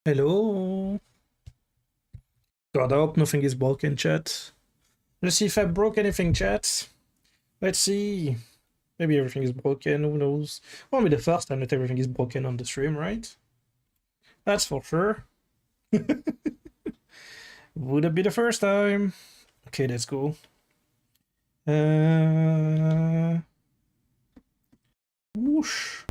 Hello. God, I hope nothing is broken, chat. Let's see if I broke anything, chat. Let's see. Maybe everything is broken, who knows? Won't be the first time that everything is broken on the stream, right? That's for sure. Would it be the first time? Okay, let's go. Whoosh.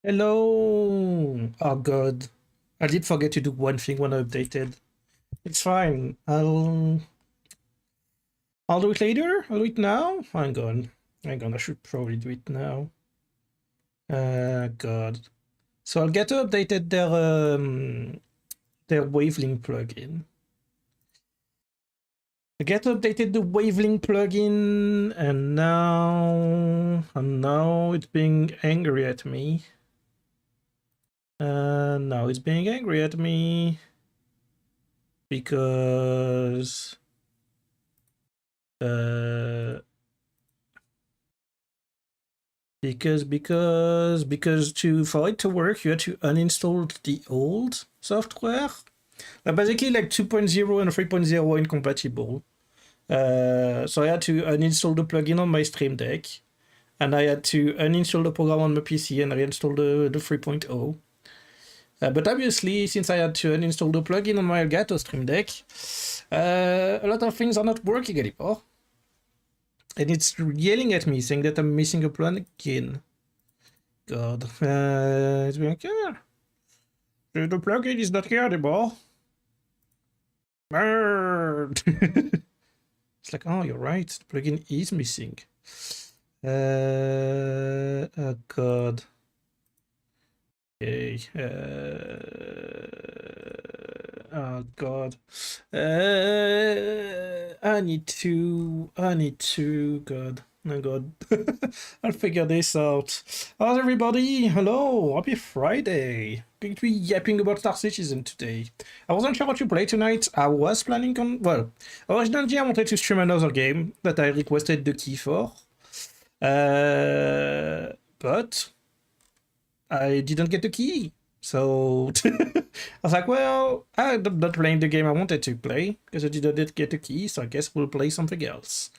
Hello. Oh god. I did forget to do one thing when I updated. It's fine. I'll do it later. I'll do it now. Hang on. I should probably do it now. God. So I'll get to updated their Wavelink plugin. I get updated the Wavelink plugin, and now it's being angry at me. Now it's being angry at me because for it to work you had to uninstall the old software. Basically like 2.0 and 3.0 incompatible. So I had to uninstall the plugin on my Stream Deck, and I had to uninstall the program on my PC and reinstall the 3.0. But obviously, since I had to uninstall the plugin on my Elgato Stream Deck, a lot of things are not working anymore. And it's yelling at me, saying that I'm missing a plugin. God. It's being like, yeah. The plugin is not here anymore. Bird. It's like, oh, you're right. The plugin is missing. Oh, God. Okay. Oh god. I need to. God. Oh god. I'll figure this out. How's everybody? Hello. Happy Friday. Going to be yapping about Star Citizen today. I wasn't sure what to play tonight. I was planning on. Well, originally I wanted to stream another game that I requested the key for. But I didn't get the key. So I was like, well, I'm not playing the game I wanted to play because I didn't get the key, so I guess we'll play something else.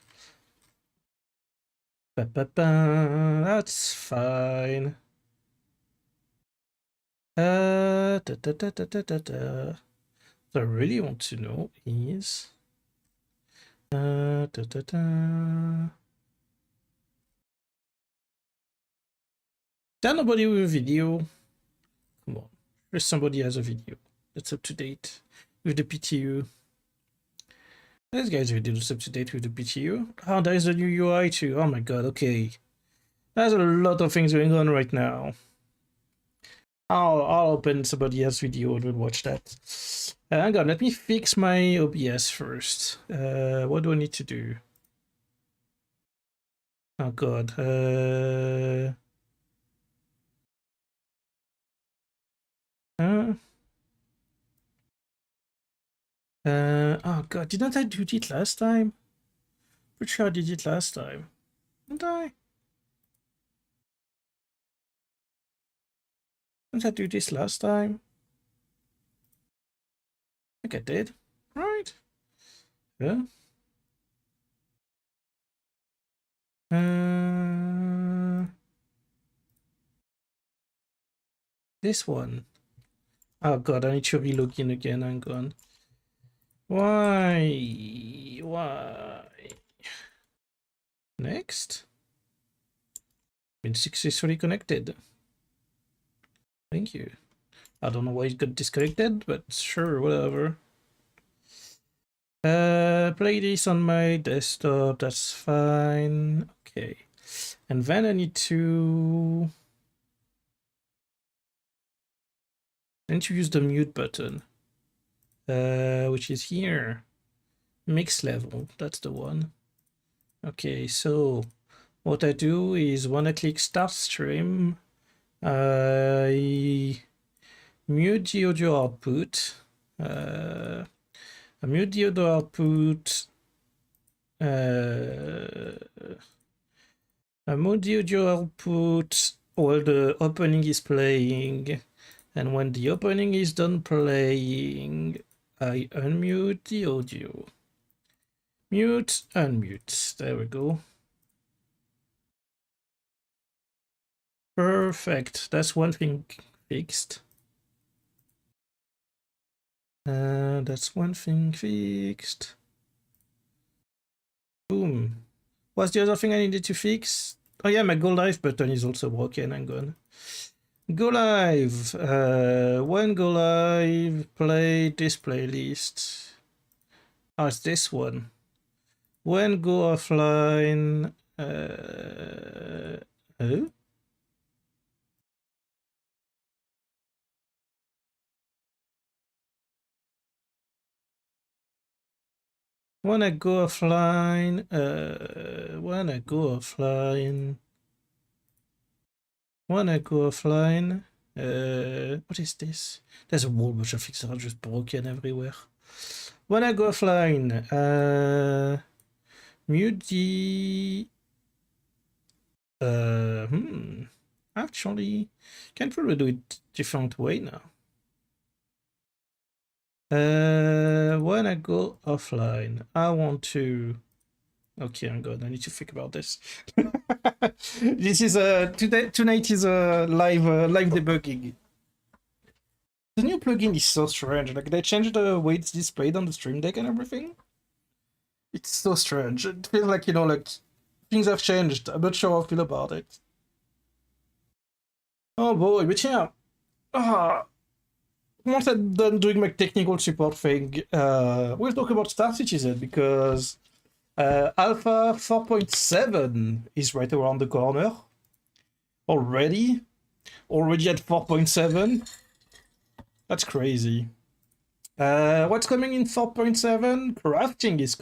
That's fine. What I really want to know is there nobody with a video? Come on, there's somebody has a video that's up to date with the PTU. This guy's video is up to date with the PTU. Oh, there's a new UI too. Oh my god, okay. There's a lot of things going on right now. I'll open somebody else's video and we'll watch that. Hang on, let me fix my OBS first. What do I need to do? Oh god. Oh god, didn't I do it last time? Pretty sure I did it last time. Didn't I? Didn't I do this last time? I think I did. Right? Yeah. This one. Oh god, I need to relog in again. I'm gone. Why? Why? Next. Been successfully connected. Thank you. I don't know why it got disconnected, but sure, whatever. Play this on my desktop, that's fine. Okay. And then I need to use the mute button, which is here. Mix level, that's the one. Okay, so what I do is when I click start stream, I mute the audio output. I mute the audio output. I mute the audio output while the opening is playing, and when the opening is done playing, I unmute the audio. Mute, unmute. There we go. Perfect. That's one thing fixed. That's one thing fixed. Boom. What's the other thing I needed to fix? Oh yeah, my go live button is also broken. I'm gone. Go live. When go live, play this playlist. Oh, it's this one. When go offline. Oh? When I go offline, when I go offline, what is this? There's a whole bunch of things that are just broken everywhere. When I go offline, mute the, actually, can probably do it different way now. When I go offline, I want to. Okay, I'm good. I need to think about this. This is tonight is a live debugging. The new plugin is so strange. Like they changed the way it's displayed on the stream deck and everything. It's so strange. It feels like, you know, like things have changed. I'm not sure how I feel about it. Oh boy, but yeah. Once I'm done doing my technical support thing, we'll talk about Star Citizen because Alpha 4.7 is right around the corner. Already at 4.7. That's crazy. What's coming in 4.7? Crafting is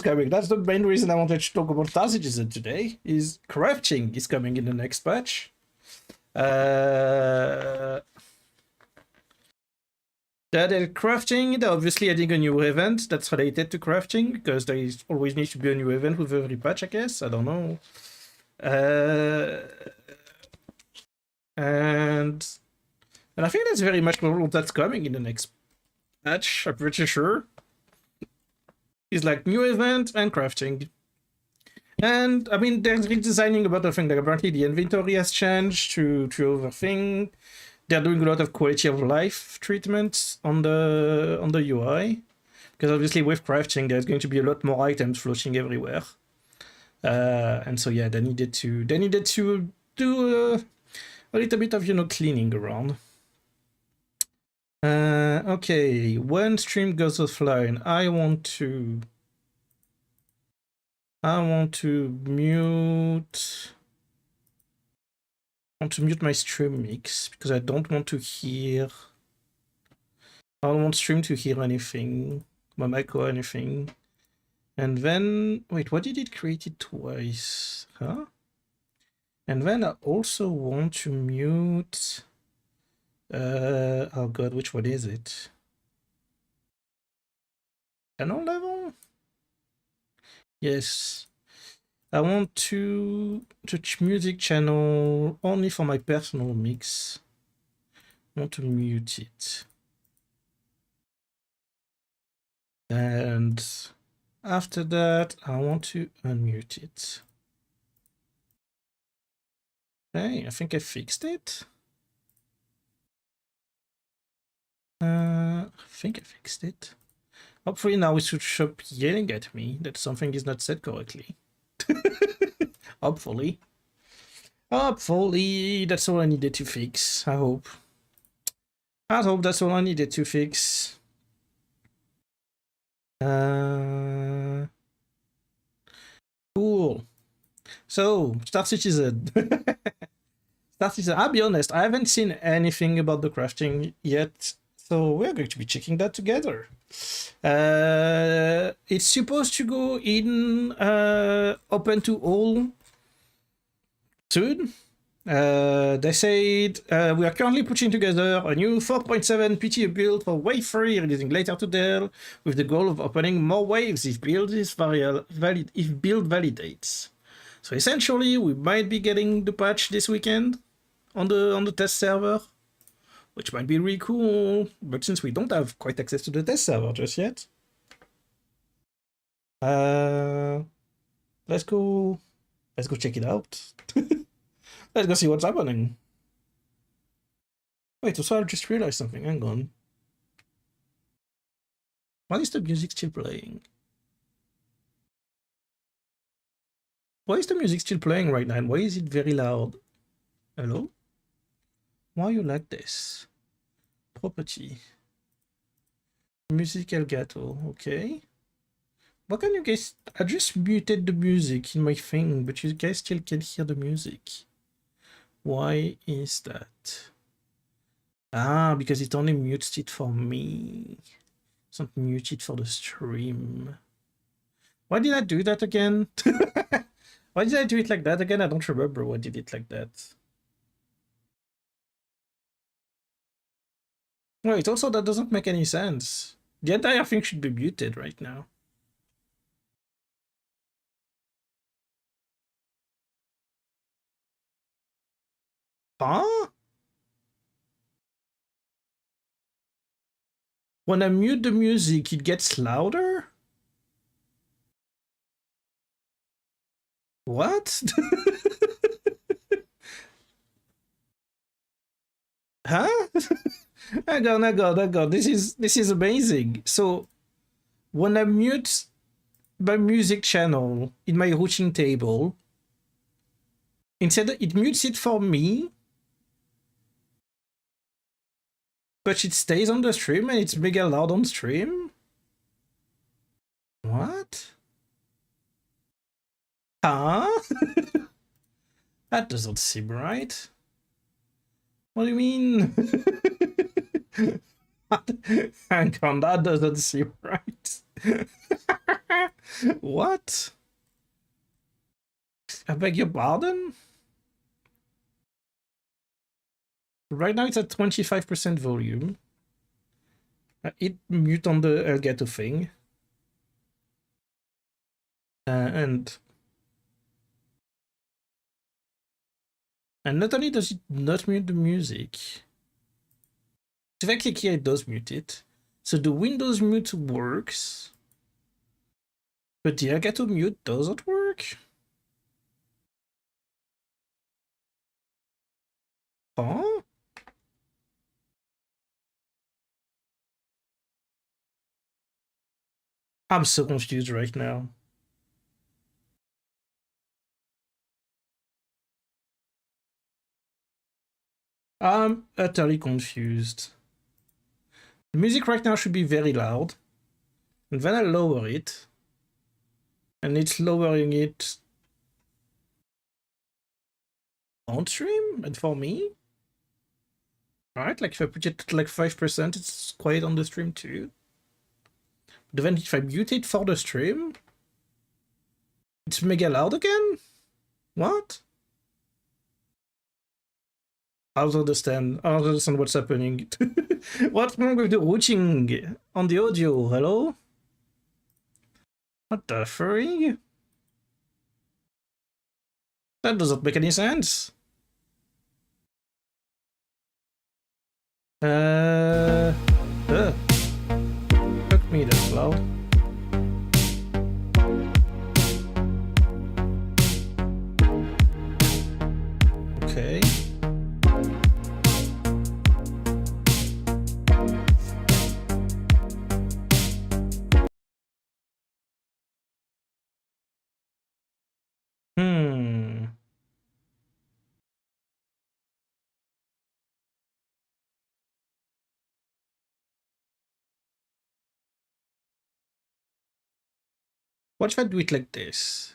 coming. That's the main reason I wanted to talk about Star Citizen today. Is crafting is coming in the next patch. They're crafting, they're obviously adding a new event that's related to crafting, because there always needs to be a new event with every patch, I guess. I don't know. And I think that's very much probable that's coming in the next patch, I'm pretty sure. It's like new event and crafting. And I mean, they're redesigning about the thing. Like apparently the inventory has changed to other thing. They're doing a lot of quality of life treatments on the UI, because obviously with crafting there's going to be a lot more items floating everywhere, and so yeah, they needed to do a little bit of, you know, cleaning around. Okay, when stream goes offline, I want to mute. My stream mix because I don't want to hear. I don't want stream to hear anything, my mic or anything. And then wait, what did it create it twice? Huh? And then I also want to mute. Oh god, which one is it? Channel level? Yes. I want to music channel only for my personal mix. I want to mute it. And after that, I want to unmute it. Hey, I think I fixed it. I think I fixed it. Hopefully now it should stop yelling at me that something is not set correctly. Hopefully. Hopefully, that's all I needed to fix. I hope. I hope that's all I needed to fix. Cool. So, Star Citizen. Star Citizen. I'll be honest, I haven't seen anything about the crafting yet, so we're going to be checking that together. It's supposed to go in open to all soon. They said we are currently putting together a new 4.7 PTA build for Wave 3 releasing later today, with the goal of opening more waves if build validates. So essentially, we might be getting the patch this weekend on the test server, which might be really cool. But since we don't have quite access to the test server just yet, let's go check it out. Let's go see what's happening. Wait, so I just realized something. Hang on. Why is the music still playing? Why is the music still playing right now? And why is it very loud? Hello? Why are you like this? Property. Music Elgato. Okay. What can you guys... I just muted the music in my thing, but you guys still can hear the music. Why is that? Ah, because it only mutes it for me. It's not muted for the stream. Why did I do that again? Why did I do it like that again? I don't remember why I did it like that. Wait, also that doesn't make any sense. The entire thing should be muted right now. Huh? When I mute the music, it gets louder? What? Huh? Hang on. This is amazing. So when I mute my music channel in my routing table, instead it mutes it for me, but it stays on the stream and it's mega loud on stream? What? Huh? That doesn't seem right. What do you mean? Hang on, that doesn't seem right. What? I beg your pardon? Right now it's at 25% volume. It mute on the Elgato thing. And not only does it not mute the music, if I click here, it does mute it. So the Windows mute works, but the Elgato mute doesn't work. Huh? I'm so confused right now. I'm utterly confused. The music right now should be very loud. And then I lower it. And it's lowering it on stream and for me. Alright, like if I put it at like 5%, it's quiet on the stream too. But then if I mute it for the stream, it's mega loud again? What? I don't understand. I don't understand what's happening. What's wrong with the routing on the audio? Hello? What the frig? That doesn't make any sense. Fuck me, that's loud. Okay. What if I do it like this?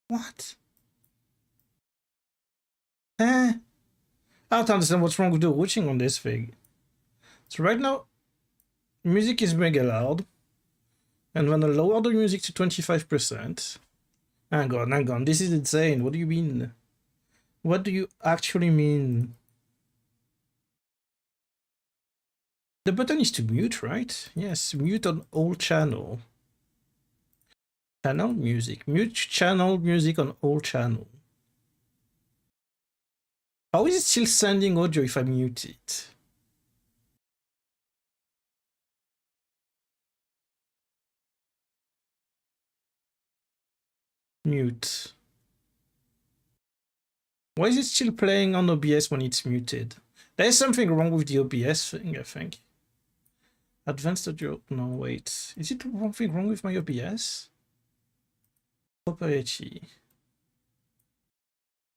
What? Eh? I don't understand what's wrong with the routing on this thing. So right now, music is mega loud. And when I lower the music to 25%, hang on, this is insane. What do you mean? What do you actually mean? The button is to mute, right? Yes, mute on all channel. Channel music. Mute channel music on all channel. How is it still sending audio if I mute it? Mute. Why is it still playing on OBS when it's muted? There is something wrong with the OBS thing, I think. Advanced audio. No, wait. Is it something wrong with my OBS? Property.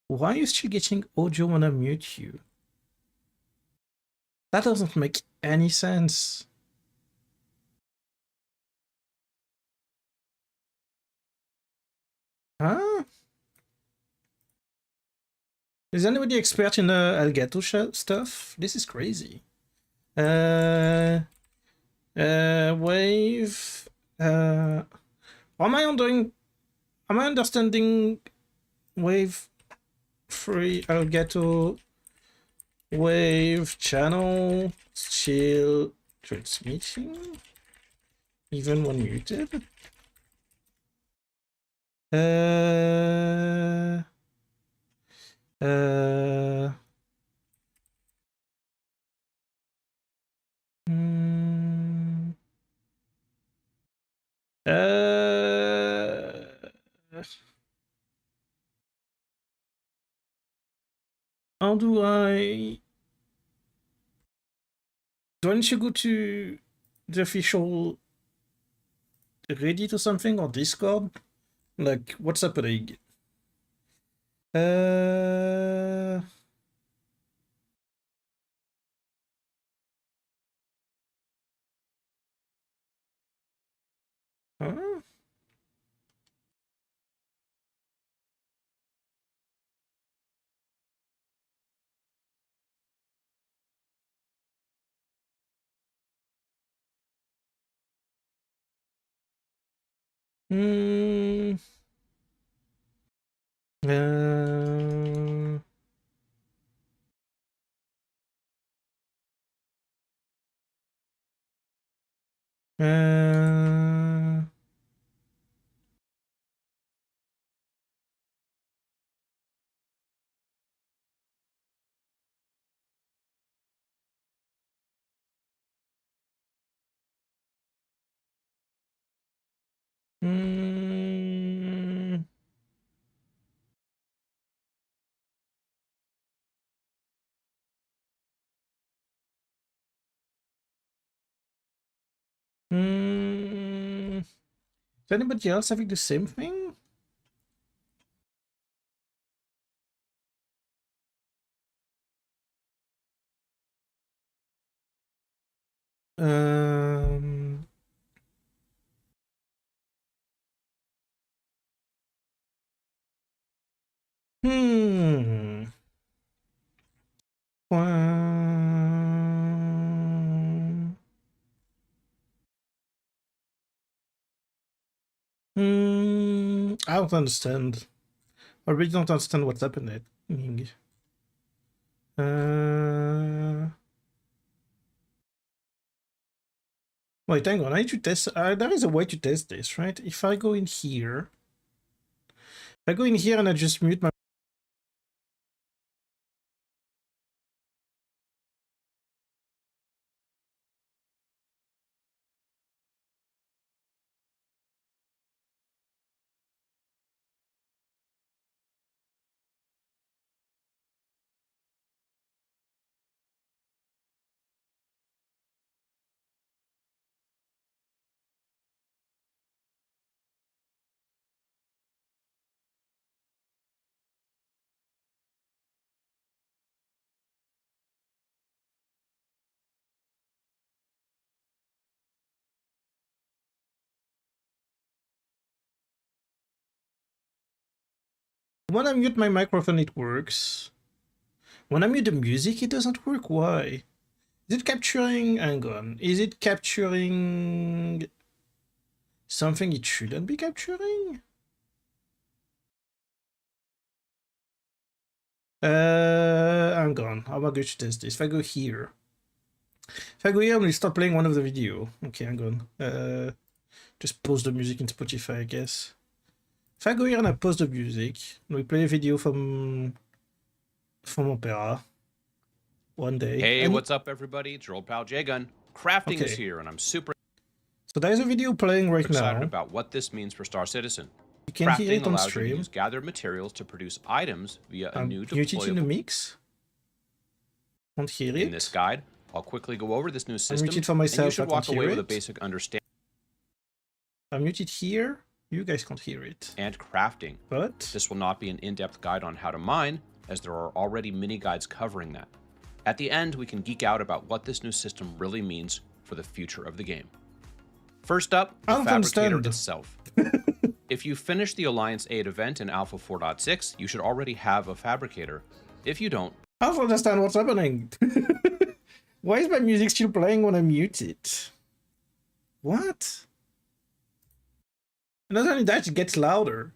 Why are you still getting audio when I mute you? That doesn't make any sense. Huh? Is anybody expert in Elgato stuff? This is crazy. Wave. Am I understanding wave free Elgato wave channel still transmitting even when muted? Hmm. How do I... Do I need to go to the official Reddit or something, or Discord? Like, what's happening? Huh? Hmm. Uh, uh, mm, is anybody else having the same thing? Um, hmm. I don't understand. I really don't understand what's happening. Uh, Wait, hang on. I need to test. There is a way to test this, right? If I go in here, and I just mute my When I mute my microphone, it works. When I mute the music, it doesn't work. Why? Is it capturing... Hang on. Is it capturing... something it shouldn't be capturing? Hang on. How am I going to test this? If I go here... If I go here, I'm going to start playing one of the video. Okay, hang on. Just pause the music in Spotify, I guess. If I go here and I pause the music, and we play a video from Opera one day. Hey, what's up, everybody? It's your old pal J-Gun. Crafting is here, and I'm super So there's a video playing right excited now. about what this means for Star Citizen. You can hear it on allows you to stream. use gathered materials to produce items via a new Mute it in the deployable. mix. Can't hear it. In this guide, I'll quickly go over this new system, mute it for and myself, you should I walk can't away hear with a it. basic understanding I'm muted here. You guys can't hear it. and crafting. But This will not be an in-depth guide on how to mine, as there are already mini guides covering that. At the end, we can geek out about what this new system really means for the future of the game. First up, the I don't fabricator understand. itself. If you finish the Alliance 8 event in Alpha 4.6, you should already have a fabricator. If you don't, I don't understand what's happening. Why is my music still playing when I mute it? What? And not only that, it gets louder.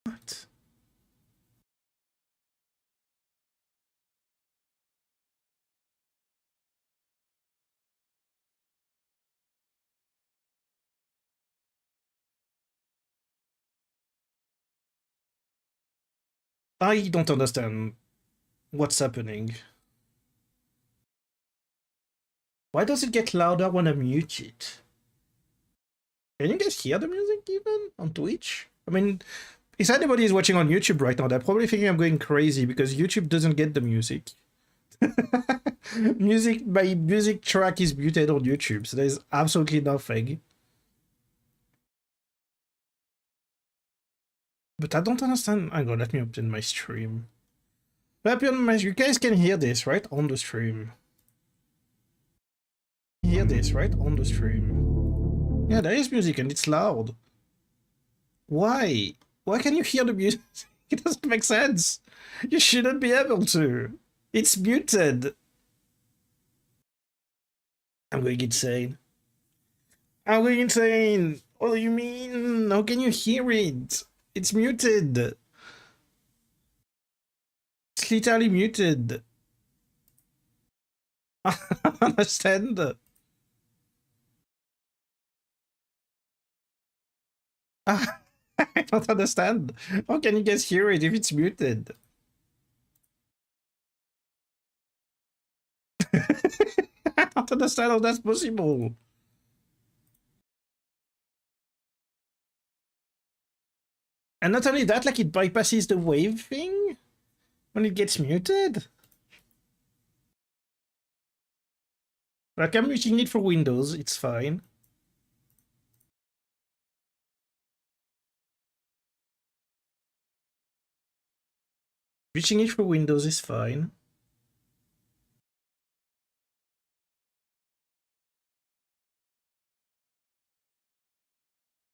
What? I don't understand what's happening. Why does it get louder when I mute it? Can you guys hear the music even on Twitch? I mean, if anybody is watching on YouTube right now, they're probably thinking I'm going crazy because YouTube doesn't get the music. My music track is muted on YouTube, so there's absolutely nothing. But I don't understand. Hang on, let me open my stream. You guys can hear this, right? On the stream. Hear this, right? On the stream. Yeah, there is music and it's loud. Why? Why can you hear the music? It doesn't make sense. You shouldn't be able to. It's muted. I'm going insane. I'm going insane. What do you mean? How can you hear it? It's muted. It's literally muted. I don't understand. I don't understand. How can you guys hear it if it's muted? I don't understand how that's possible. And not only that, like it bypasses the wave thing when it gets muted. Like I'm using it for Windows, it's fine. Reaching it for Windows is fine.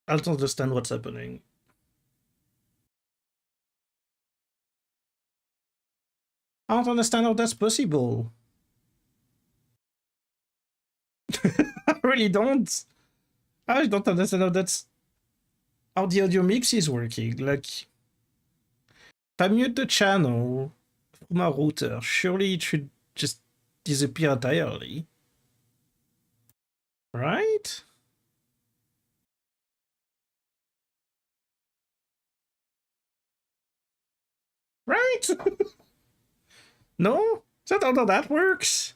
I don't understand what's happening. I don't understand how that's possible. I really don't. I don't understand how the audio mix is working. Like, if I mute the channel from my router, surely it should just disappear entirely. Right? Right? No? Is that how that works?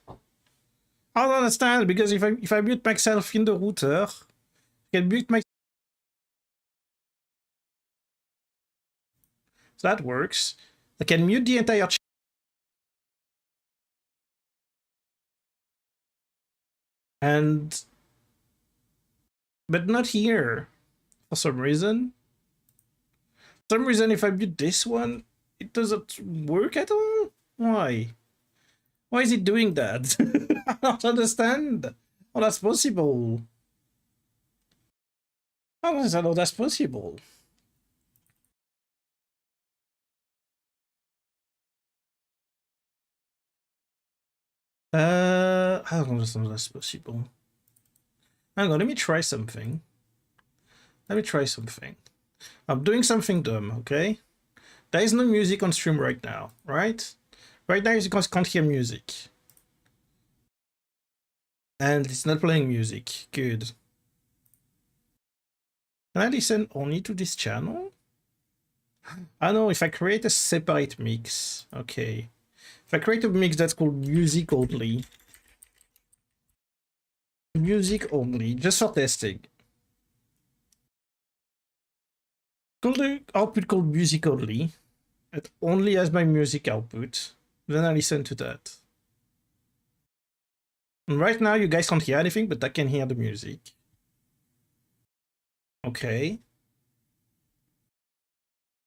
I don't understand, because if I mute myself in the router, I can mute my... So that works. I can mute the entire channel. But not here. For some reason. For some reason, if I mute this one, it doesn't work at all? Why? Why is it doing that? I don't understand how that's possible. I don't understand how that's possible. I don't understand how that's possible. Hang on, let me try something. Let me try something. I'm doing something dumb, okay? There is no music on stream right now, right? Right now you guys can't hear music. And it's not playing music. Good. Can I listen only to this channel? I know, if I create a separate mix. Okay. If I create a mix that's called music only. Music only, just for testing. Call the output called music only. It only has my music output. Then I listen to that. And right now you guys can't hear anything, but I can hear the music. Okay.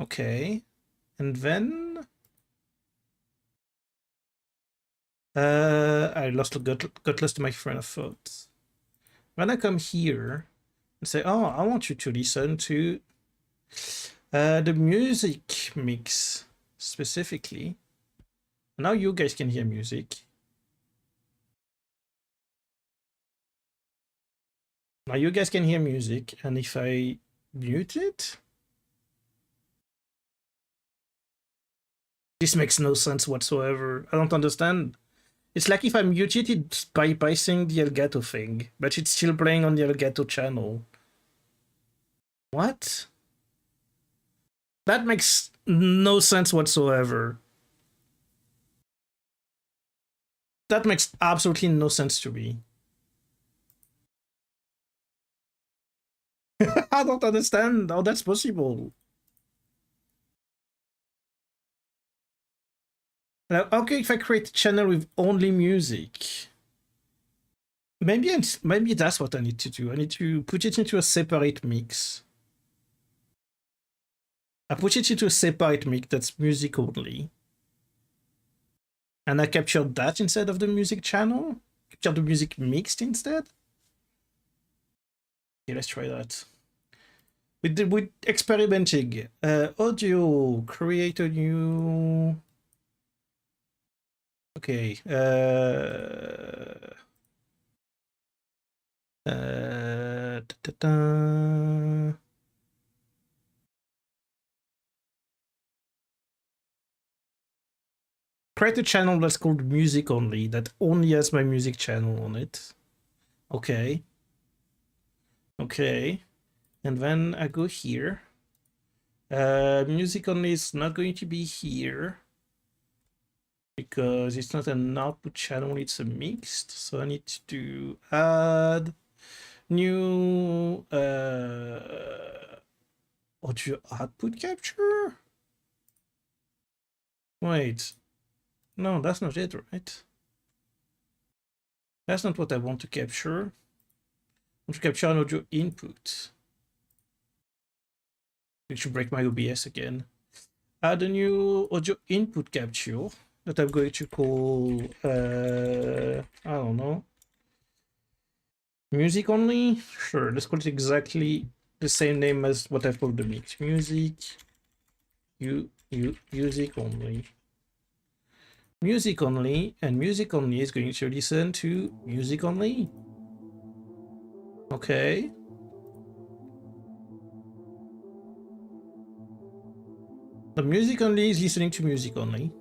Okay. And then I got lost in my train of thought. When I come here and say, oh, I want you to listen to the music mix specifically. Now you guys can hear music. Now you guys can hear music, and if I mute it, this makes no sense whatsoever. I don't understand. It's like if I mute it, it's bypassing the Elgato thing, but it's still playing on the Elgato channel. What? That makes no sense whatsoever. That makes absolutely no sense to me. I don't understand how that's possible. Now, okay, if I create a channel with only music, maybe that's what I need to do. I need to put it into a separate mix. I put it into a separate mix that's music only. And I captured that instead of the music channel. Capture the music mixed instead. Okay, let's try that. With experimenting. Audio, create a new... Okay. Create a channel that's called music only, that only has my music channel on it. Okay. Okay. And then I go here. Music only is not going to be here because it's not an output channel, it's a mixed. So I need to add new audio output capture. Wait, no, that's not it, right? That's not what I want to capture. I want to capture an audio input. It should break my OBS again. Add a new audio input capture that I'm going to call, I don't know, music only? Sure, let's call it exactly the same name as what I've called the mix. Music, music only. Music only, and music only is going to listen to music only. Okay. The music only is listening to music only.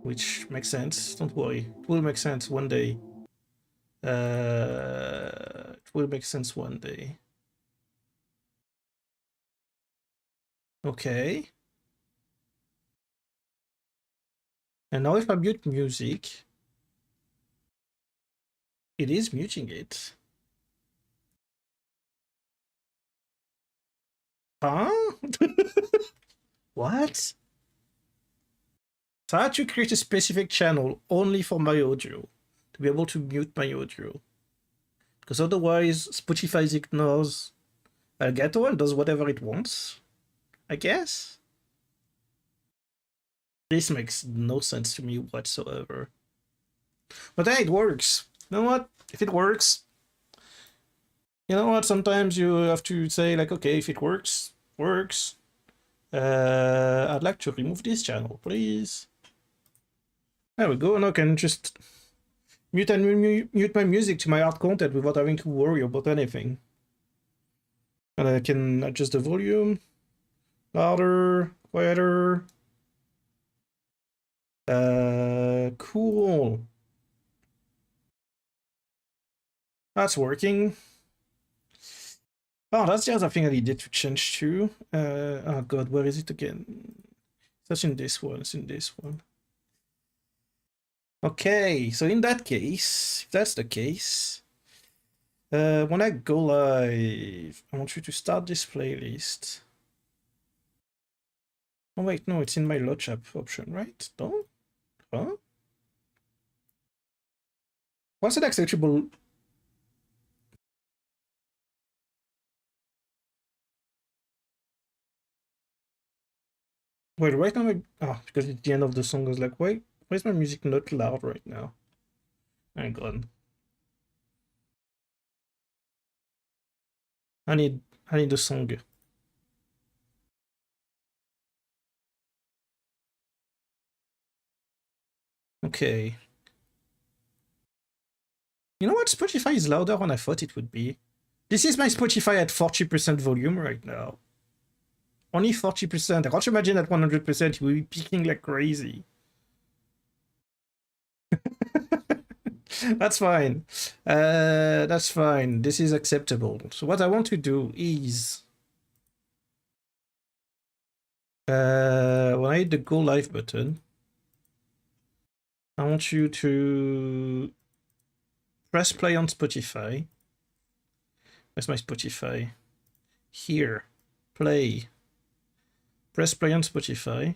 Which makes sense. Don't worry. It will make sense one day. It will make sense one day. Okay. And now if I mute music, it is muting it. Huh? What? So I had to create a specific channel only for my audio to be able to mute my audio. Because otherwise, Spotify ignores Elgato and does whatever it wants, I guess. This makes no sense to me whatsoever. But hey, it works. You know what? If it works, you know what? Sometimes you have to say like, okay, if it works, works. I'd like to remove this channel, please. There we go. Now I can just mute my music to my art content without having to worry about anything. And I can adjust the volume, louder, quieter. Cool. That's working. Oh, that's the other thing I needed to change too. Oh god, where is it again? That's in this one, it's in this one. Okay, so in that case, if that's the case, when I go live, I want you to start this playlist. Oh wait, no, it's in my load app option, right? No? Huh? Was it acceptable? Wait, right now, because it's the end of the song, I was like, wait, why is my music not loud right now? Hang on. I need the song. Okay. You know what? Spotify is louder than I thought it would be. This is my Spotify at 40% volume right now. Only 40%. I can't imagine at 100% it will be peaking like crazy. That's fine. That's fine. This is acceptable. So what I want to do is... when I hit the go live button, I want you to press play on Spotify. Where's my Spotify? Here. Play. Press play on Spotify.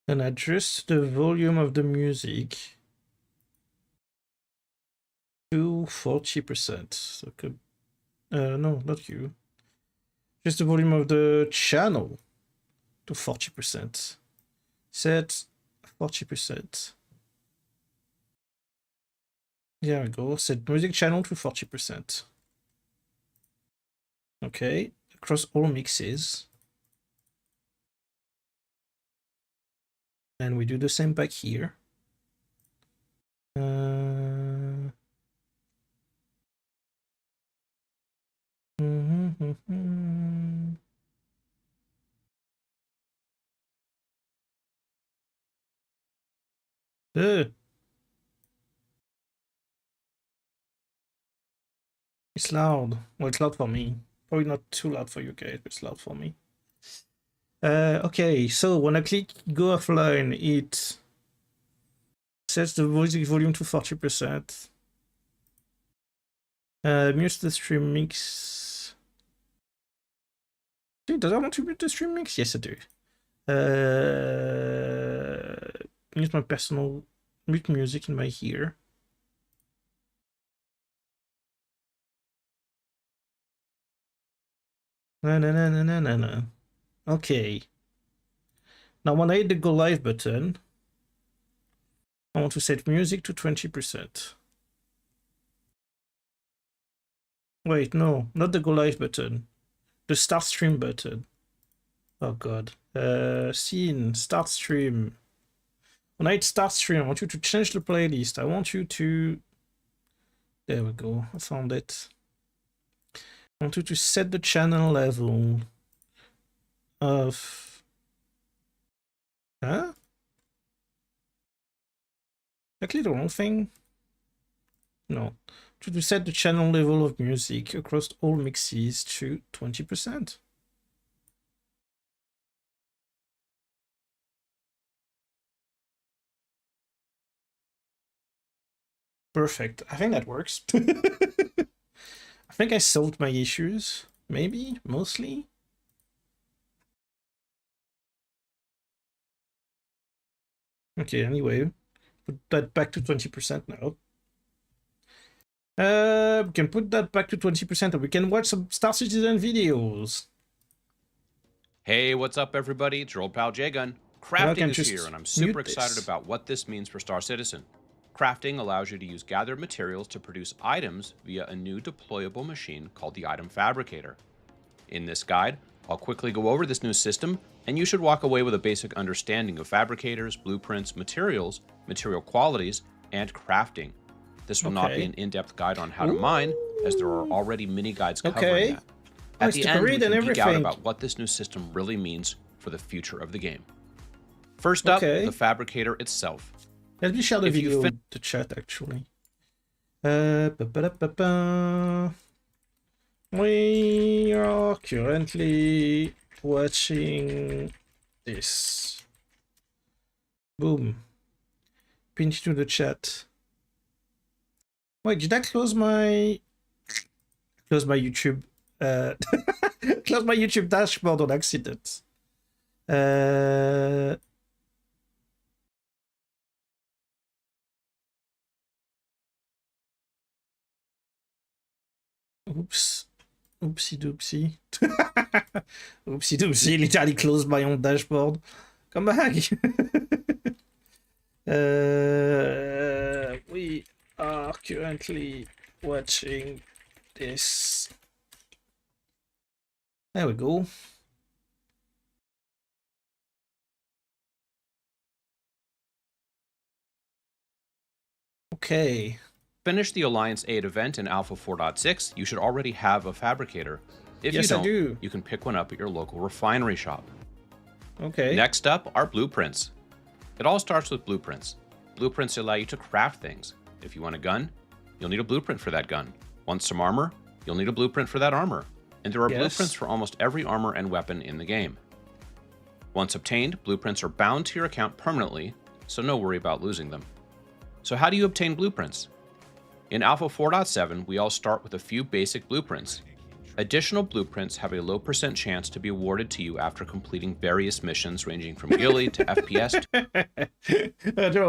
And adjust the volume of the music to 40%. So, no, not you. Just the volume of the channel to 40%. Set 40%. There we go. Set music channel to 40%. Okay, across all mixes. And we do the same back here. It's loud. Well, it's loud for me. Probably not too loud for you guys, but it's loud for me. Okay, so when I click go offline, it sets the music volume to 40%. Mute the stream mix. Dude, does I want to mute the stream mix? Yes, I do. Mute my personal mute music in my ear. No. Okay. Now when I hit the go live button, I want to set music to 20%. Wait, no, not the go live button. The start stream button. Oh god. Scene, start stream. When I hit start stream, I want you to change the playlist. I want you to... There we go, I found it. I want you to set the channel level of... Huh? Exactly the wrong thing? No. To set the channel level of music across all mixes to 20%. Perfect. I think that works. I think I solved my issues. Maybe, mostly. Okay, anyway. put that back to 20% now. We can put that back to 20% and we can watch some Star Citizen videos. Hey, what's up, everybody? It's your old pal J-Gun. Crafting is here, and I'm super excited about what this means for Star Citizen. Crafting allows you to use gathered materials to produce items via a new deployable machine called the Item Fabricator. In this guide, I'll quickly go over this new system, and you should walk away with a basic understanding of fabricators, blueprints, materials, material qualities, and crafting. This will not be an in-depth guide on how to mine, as there are already mini-guides covering that. At the end, we can geek out about what this new system really means for the future of the game. First up, the Fabricator itself. Let me share the video in the chat, actually. We are currently watching this. Boom. Pinch to the chat. Wait, did I close my YouTube? Close my YouTube dashboard on accident. Oops. Oopsie doopsie. Oopsie doopsie, literally closed my own dashboard. Come back. We are currently watching this. There we go. Okay. Finish the Alliance 8 event in Alpha 4.6, you should already have a fabricator. If you don't, you can pick one up at your local refinery shop. Okay. Next up are blueprints. It all starts with blueprints. Blueprints allow you to craft things. If you want a gun, you'll need a blueprint for that gun. Want some armor? You'll need a blueprint for that armor. And there are blueprints for almost every armor and weapon in the game. Once obtained, blueprints are bound to your account permanently, so no worry about losing them. So how do you obtain blueprints? In Alpha 4.7, we all start with a few basic blueprints. Additional blueprints have a low % chance to be awarded to you after completing various missions ranging from ghillie to FPS.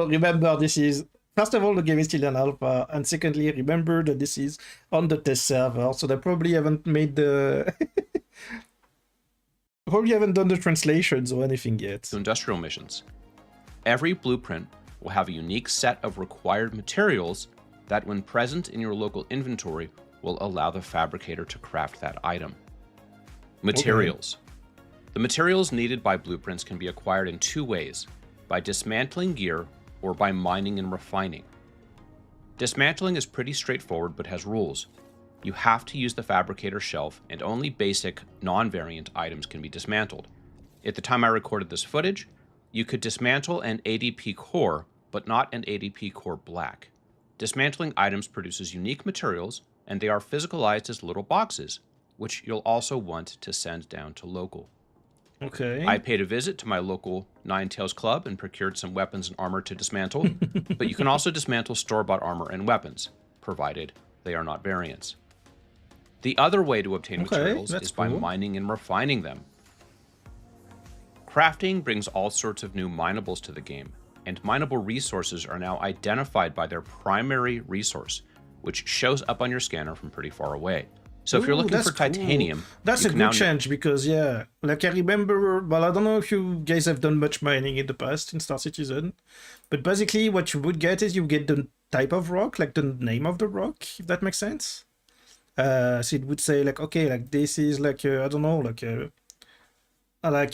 Remember, this is, first of all, the game is still an alpha, and secondly, remember that this is on the test server, so they probably haven't made the... probably haven't done the translations or anything yet. To industrial missions. Every blueprint will have a unique set of required materials that, when present in your local inventory, will allow the fabricator to craft that item. Materials. The materials needed by blueprints can be acquired in two ways: by dismantling gear or by mining and refining. Dismantling is pretty straightforward but has rules. You have to use the fabricator shelf, and only basic, non-variant items can be dismantled. At the time I recorded this footage, you could dismantle an ADP core, but not an ADP core black. Dismantling items produces unique materials, and they are physicalized as little boxes, which you'll also want to send down to local. Okay. I paid a visit to my local Nine Tails Club and procured some weapons and armor to dismantle, but you can also dismantle store-bought armor and weapons, provided they are not variants. The other way to obtain materials is by mining and refining them. Crafting brings all sorts of new minables to the game, and mineable resources are now identified by their primary resource, which shows up on your scanner from pretty far away. So if you're looking for titanium, that's a good change, because like I remember, well, I don't know if you guys have done much mining in the past in Star Citizen, but basically what you would get is you get the type of rock, like the name of the rock, if that makes sense. So it would say like, okay, like this is like I don't know, like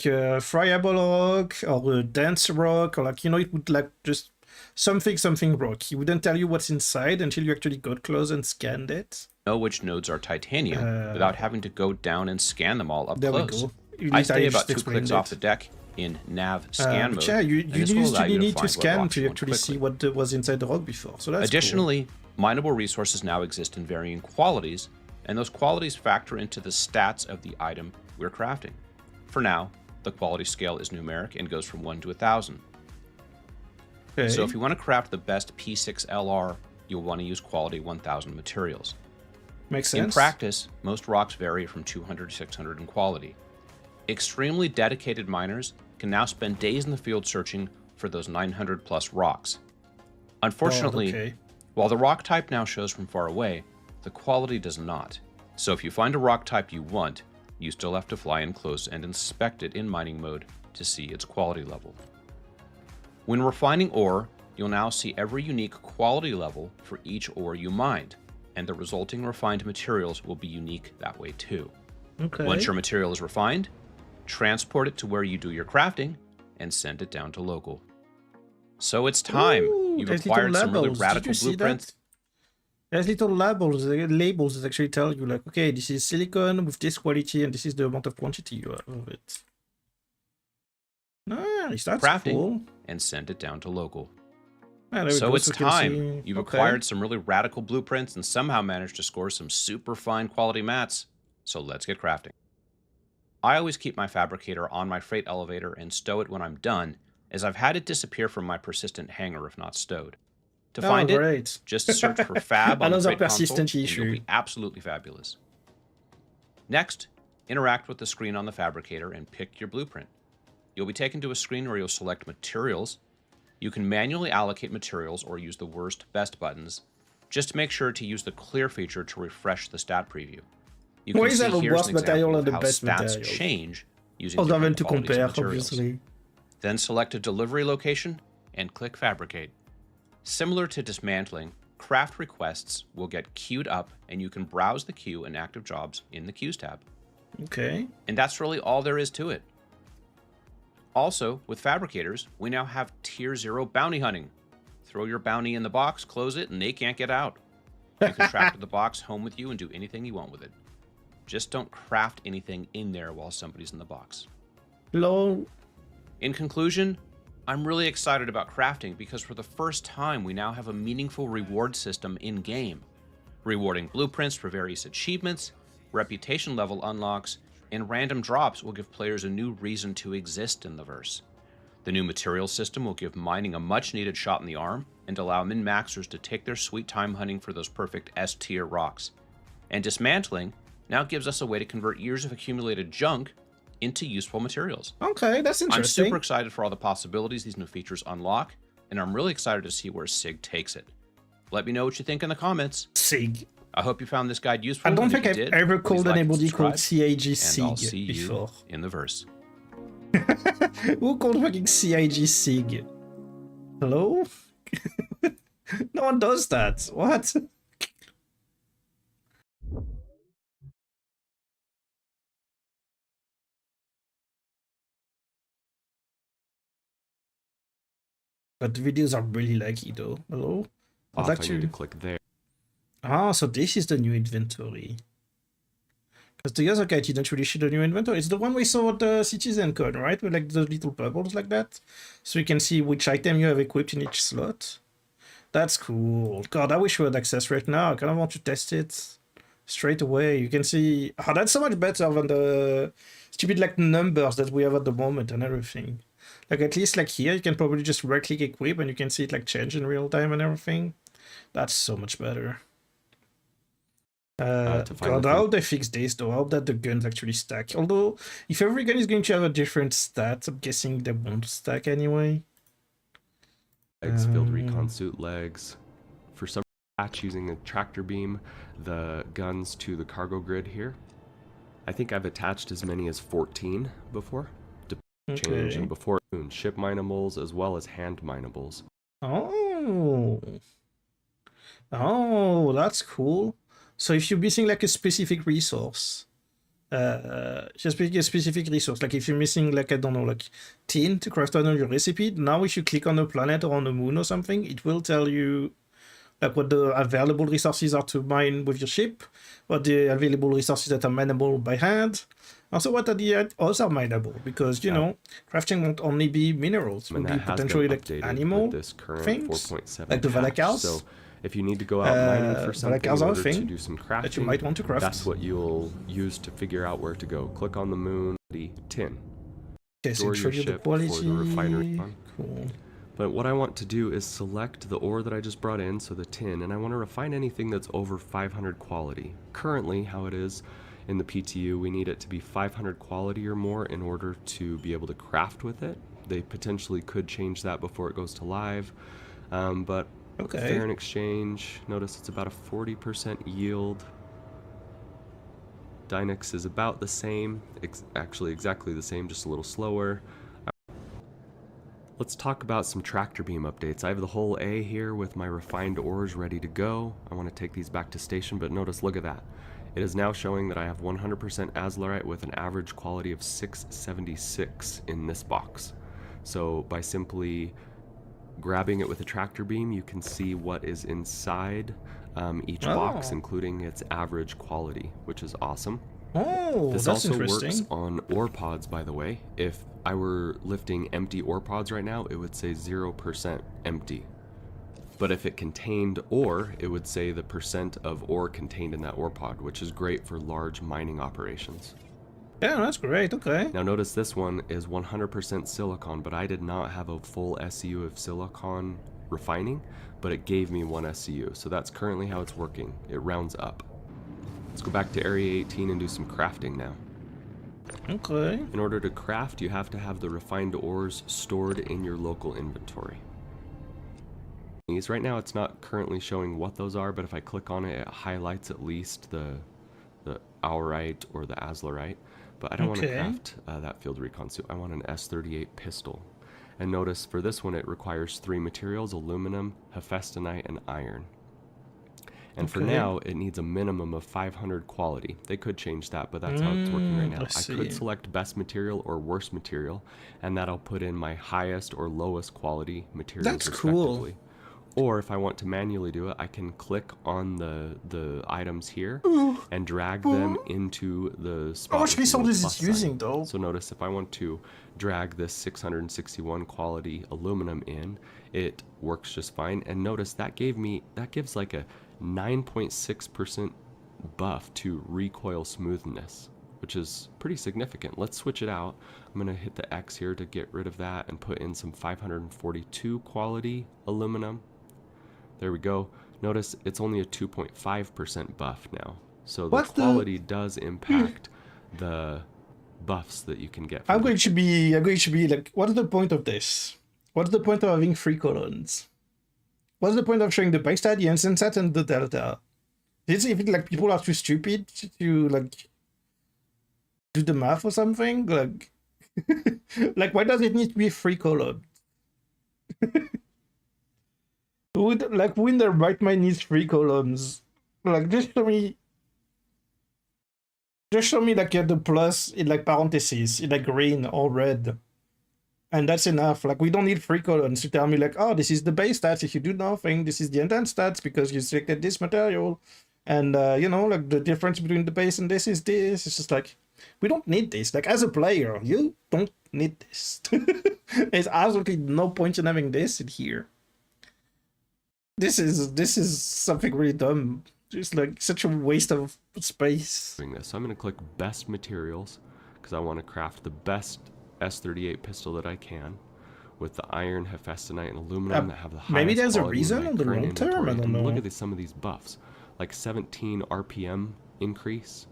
a friable rock or a dense rock, or like, you know, it would like just something rock. He wouldn't tell you what's inside until you actually got close and scanned it. Know which nodes are titanium without having to go down and scan them all up there close. We go. I stay about 2 clicks off the deck in nav scan mode. Yeah, you used to need to scan to actually quickly see what was inside the rock before. So that's Additionally, mineable resources now exist in varying qualities, and those qualities factor into the stats of the item we're crafting. For now, the quality scale is numeric and goes from 1 to 1,000. Okay. So if you want to craft the best P6LR, you'll want to use quality 1,000 materials. Makes sense. In practice, most rocks vary from 200 to 600 in quality. Extremely dedicated miners can now spend days in the field searching for those 900 plus rocks. Unfortunately, okay. while the rock type now shows from far away, the quality does not. So if you find a rock type you want, you still have to fly in close and inspect it in mining mode to see its quality level. When refining ore, you'll now see every unique quality level for each ore you mined, and the resulting refined materials will be unique that way too. Okay. Once your material is refined, transport it to where you do your crafting and send it down to local. So it's time. Ooh, You've there's acquired little some really labels. Did radical you see blueprints. that? There's little labels that actually tell you, like, okay, this is silicon with this quality, and this is the amount of quantity you have of it. Nice, that's Crafting cool. and send it down to local. Ah, there we So go, it's we can time. see- You've okay. acquired some really radical blueprints and somehow managed to score some super fine quality mats. So let's get crafting. I always keep my fabricator on my freight elevator and stow it when I'm done, as I've had it disappear from my persistent hangar if not stowed. To find great. it, just search for fab on the Another freight console persistent and issue. you'll be absolutely fabulous. Next, interact with the screen on the fabricator and pick your blueprint. You'll be taken to a screen where you'll select materials. You can manually allocate materials or use the worst best buttons. Just make sure to use the clear feature to refresh the stat preview. You Why can is see that the here's worst an material example and of the how best stats material? change using Other than different to qualities compare, of materials. obviously. Then select a delivery location and click Fabricate. Similar to dismantling, craft requests will get queued up and you can browse the queue and active jobs in the Queues tab. Okay. And that's really all there is to it. Also, with fabricators, we now have Tier 0 bounty hunting. Throw your bounty in the box, close it, and they can't get out. You can trap the box home with you and do anything you want with it. Just don't craft anything in there while somebody's in the box. Lol. In conclusion, I'm really excited about crafting because for the first time we now have a meaningful reward system in-game. Rewarding blueprints for various achievements, reputation level unlocks, and random drops will give players a new reason to exist in the verse. The new material system will give mining a much-needed shot in the arm and allow min-maxers to take their sweet time hunting for those perfect S-tier rocks. And dismantling now gives us a way to convert years of accumulated junk into useful materials. Okay, that's I'm interesting. super excited for all the possibilities these new features unlock, and I'm really excited to see where SIG takes it. Let me know what you think in the comments. SIG. I hope you found this guide useful. I don't and think if I've you did, ever please called like and anybody called subscribe, CIG and I'll SIG see before. you in the verse. Who called fucking CIG SIG? Hello? No one does that. What? But the videos are really laggy though. Hello? I'd like I need to click there. Ah, so this is the new inventory. Because the other guy didn't really show the new inventory. It's the one we saw at the Citizen Con, right? With like the little bubbles like that. So you can see which item you have equipped in each slot. That's cool. God, I wish we had access right now. I kind of want to test it straight away. You can see... Oh, that's so much better than the stupid like numbers that we have at the moment and everything. Like at least like here, you can probably just right-click equip and you can see it like change in real time and everything. That's so much better. God, I hope they fix this though. I hope that the guns actually stack. Although, if every gun is going to have a different stat, I'm guessing they won't stack anyway. Legs, field recon suit legs. For some patch using a tractor beam, the guns to the cargo grid here. I think I've attached as many as 14 before. To change and before ship minables as well as hand minables. Oh. Oh, that's cool. So if you're missing like a specific resource, just pick a specific resource. Like if you're missing like, I don't know, like tin to craft on your recipe, now if you click on a planet or on the moon or something, it will tell you like what the available resources are to mine with your ship, what the available resources that are mineable by hand, also what are the other mineable, because you know, crafting won't only be minerals, it will be potentially like animal this current things, 4.7 like the Valakals. So if you need to go out mining for something in order to do some crafting, that you might want to craft. That's what you'll use to figure out where to go. Click on the moon, the tin. Okay, so Store your ship for the refinery one. Cool. But what I want to do is select the ore that I just brought in, so the tin, and I want to refine anything that's over 500 quality. Currently, how it is in the PTU, we need it to be 500 quality or more in order to be able to craft with it. They potentially could change that before it goes to live, but Okay. Fair in exchange. Notice it's about a 40% yield. Dynex is about the same, actually exactly the same, just a little slower. Let's talk about some tractor beam updates. I have the whole A here with my refined ores ready to go. I want to take these back to station, but notice, look at that. It is now showing that I have 100% azlerite with an average quality of 676 in this box. So by simply grabbing it with a tractor beam, you can see what is inside each box, including its average quality, which is awesome. Oh, This that's also interesting. works on ore pods, by the way. If I were lifting empty ore pods right now, it would say 0% empty. But if it contained ore, it would say the percent of ore contained in that ore pod, which is great for large mining operations. Yeah, that's great. Okay. Now notice this one is 100% silicon, but I did not have a full SCU of silicon refining, but it gave me 1 SCU. So that's currently how it's working. It rounds up. Let's go back to Area 18 and do some crafting now. Okay. In order to craft, you have to have the refined ores stored in your local inventory. Right now it's not currently showing what those are, but if I click on it, it highlights at least the aurite or the azlerite. But I don't want to craft that field recon suit. I want an S38 pistol. And notice for this one it requires 3 materials: aluminum, hephaestonite, and iron. And for now, it needs a minimum of 500 quality. They could change that, but that's how it's working right now. I could select best material or worst material, and that'll put in my highest or lowest quality materials respectively. Or if I want to manually do it, I can click on the items here and drag them into the spot. How much resources is it using though? So notice if I want to drag this 661 quality aluminum in, it works just fine. And notice that gives like a 9.6% buff to recoil smoothness, which is pretty significant. Let's switch it out. I'm going to hit the X here to get rid of that and put in some 542 quality aluminum. There we go. Notice it's only a 2.5% buff now. So the quality does impact the buffs that you can get. I'm going to be like, what is the point of this? What's the point of having 3 columns? What's the point of showing the base stat, the instant stat, and the delta? Is it like people are too stupid to like do the math or something? Like, like why does it need to be 3 columns? Who in their right mind needs 3 columns? Like just show me like the plus in like parentheses in like green or red. And that's enough. Like, we don't need 3 columns to tell me, like, oh, this is the base stats. If you do nothing, this is the intent stats because you selected this material. And, you know, like, the difference between the base and this is this. It's just like, we don't need this. Like, as a player, you don't need this. There's absolutely no point in having this in here. This is something really dumb. Just, like, such a waste of space. So I'm going to click Best Materials because I want to craft the best S38 pistol that I can with the iron, hephaestonite, and aluminum that have the highest maybe there's a quality reason on the long term. I don't know. Look at some of these buffs, like 17 RPM increase,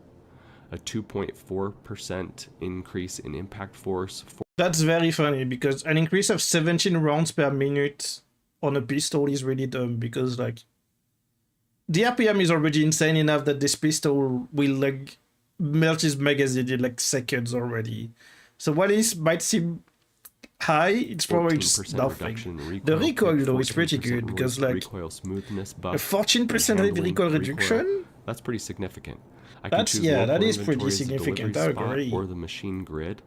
a 2.4% increase in impact force. That's very funny because an increase of 17 rounds per minute on a pistol is really dumb because like the RPM is already insane enough that this pistol will like melt his magazine in like seconds already. So what is might seem high, it's probably just nothing. The recoil though is pretty good because like recoil smoothness buff, a 14% recoil reduction. That's pretty significant. I can choose that is pretty significant. I agree. Or the machine grid.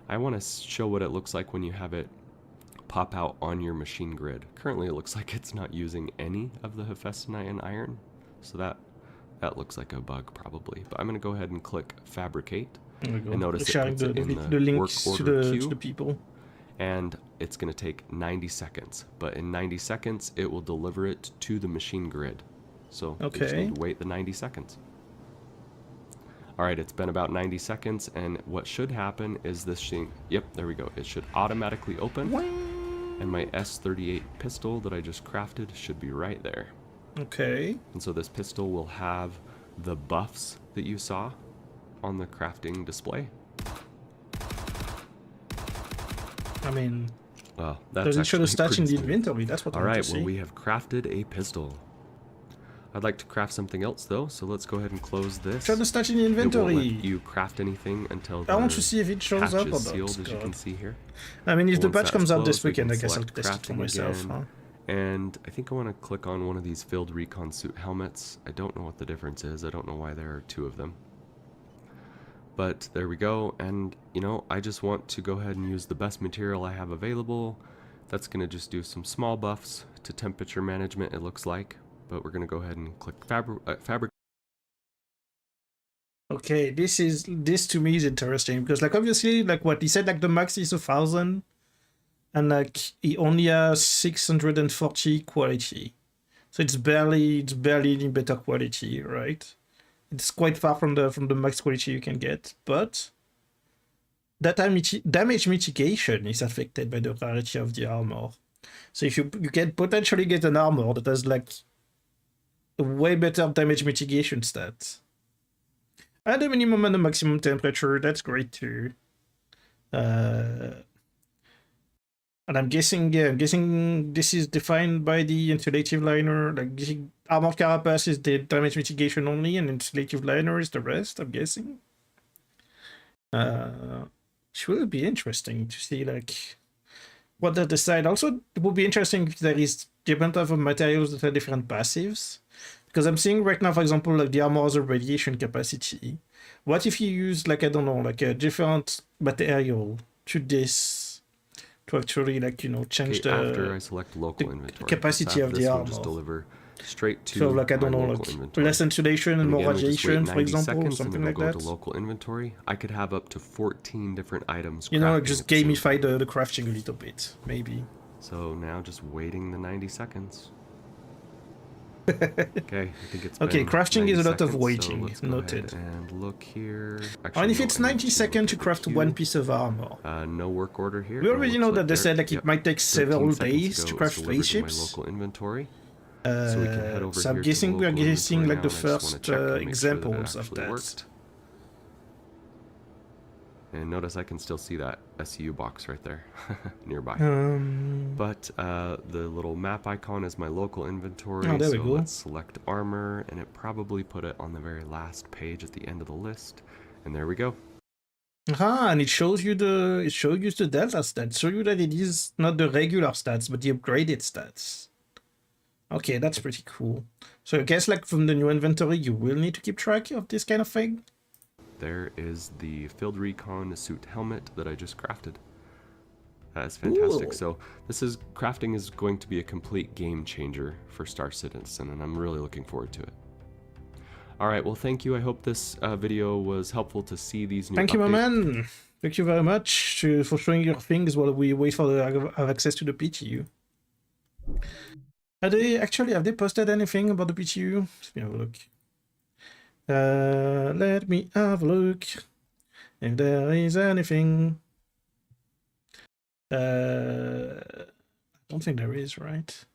I want to show what it looks like when you have it pop out on your machine grid. Currently, it looks like it's not using any of the hephaestonite and iron, so that looks like a bug probably. But I'm going to go ahead and click fabricate. And notice it puts it in the links work order to the people. And it's going to take 90 seconds. But in 90 seconds, it will deliver it to the machine grid. So you just need to wait the 90 seconds. All right, it's been about 90 seconds. And what should happen is this thing. Yep, there we go. It should automatically open. And my S38 pistol that I just crafted should be right there. Okay. And so this pistol will have the buffs that you saw on the crafting display. I mean, Well, that's Does it show the actually stats in pretty the smooth. inventory? That's what I All want right, to well, see. we have crafted a pistol. I'd like to craft something else though, so let's go ahead and close this. Show the stats in the It won't inventory. let you craft anything until I want the to see if it shows patch up or is not. sealed, as you can God. see here. I mean, if the Once patch that's comes out this closed, we weekend, can I guess I'll select test it for crafting myself. again. Huh? And I think I want to click on one of these field recon suit helmets. I don't know what the difference is. I don't know why there are two of them. But there we go. And, you know, I just want to go ahead and use the best material I have available. That's going to just do some small buffs to temperature management, it looks like. But we're going to go ahead and click fabric. Okay, this to me is interesting because, like, obviously, like what he said, like the max is 1,000, and like he only has 640 quality, so it's barely any better quality, right? It's quite far from the max quality you can get, but that damage mitigation is affected by the rarity of the armor. So if you can potentially get an armor that has like a way better damage mitigation stat. And the minimum and the maximum temperature, that's great too. And I'm guessing this is defined by the insulative liner. Like the armored carapace is the damage mitigation only, and insulative liner is the rest, I'm guessing. It will be interesting to see like what they decide. Also, it would be interesting if there is different type of materials that have different passives. Because I'm seeing right now, for example, like the armor has a radiation capacity. What if you use, like, I don't know, like a different material to this to actually, like, you know, change the after I select local inventory, capacity of the this will armor. just deliver straight to So, like, I don't my know, local like inventory. less insulation and more again, we just wait radiation, for 90 example, or seconds something and like it'll go that. to local inventory. I could have up to 14 different items. You know, like crafting just at the same gamify time. the crafting a little bit, maybe. So now just waiting the 90 seconds. Okay, I think it's Okay, been crafting is a 90 lot of seconds, waiting, so let's go noted. ahead and look here. And if no, it's I need 90 to seconds to look at the craft queue. one piece of armor. No work order here. We already know that they said like yep, it might take 13 several seconds days ago to it was craft delivered to my spaceships. local inventory. So we can head over So I'm here guessing to the we're local guessing inventory like the now, and I just wanna first check and make sure that it examples of actually that. worked. And notice I can still see that SU box right there nearby. But the little map icon is my local inventory. Oh, there we so go. let's select armor, and it probably put it on the very last page at the end of the list. And there we go. Ah, and it shows you the delta stats. Show you that it is not the regular stats, but the upgraded stats. Okay, that's pretty cool. So I guess like from the new inventory, you will need to keep track of this kind of thing. There is the Field Recon suit helmet that I just crafted. That's fantastic. Ooh. So crafting is going to be a complete game changer for Star Citizen, and I'm really looking forward to it. All right, well, thank you. I hope this video was helpful to see these new Thank you, my updates. man. Thank you very much for showing your things while we wait for have access to the PTU. Have they posted anything about the PTU? Let me have a look. Let me have a look if there is anything. I don't think there is, right?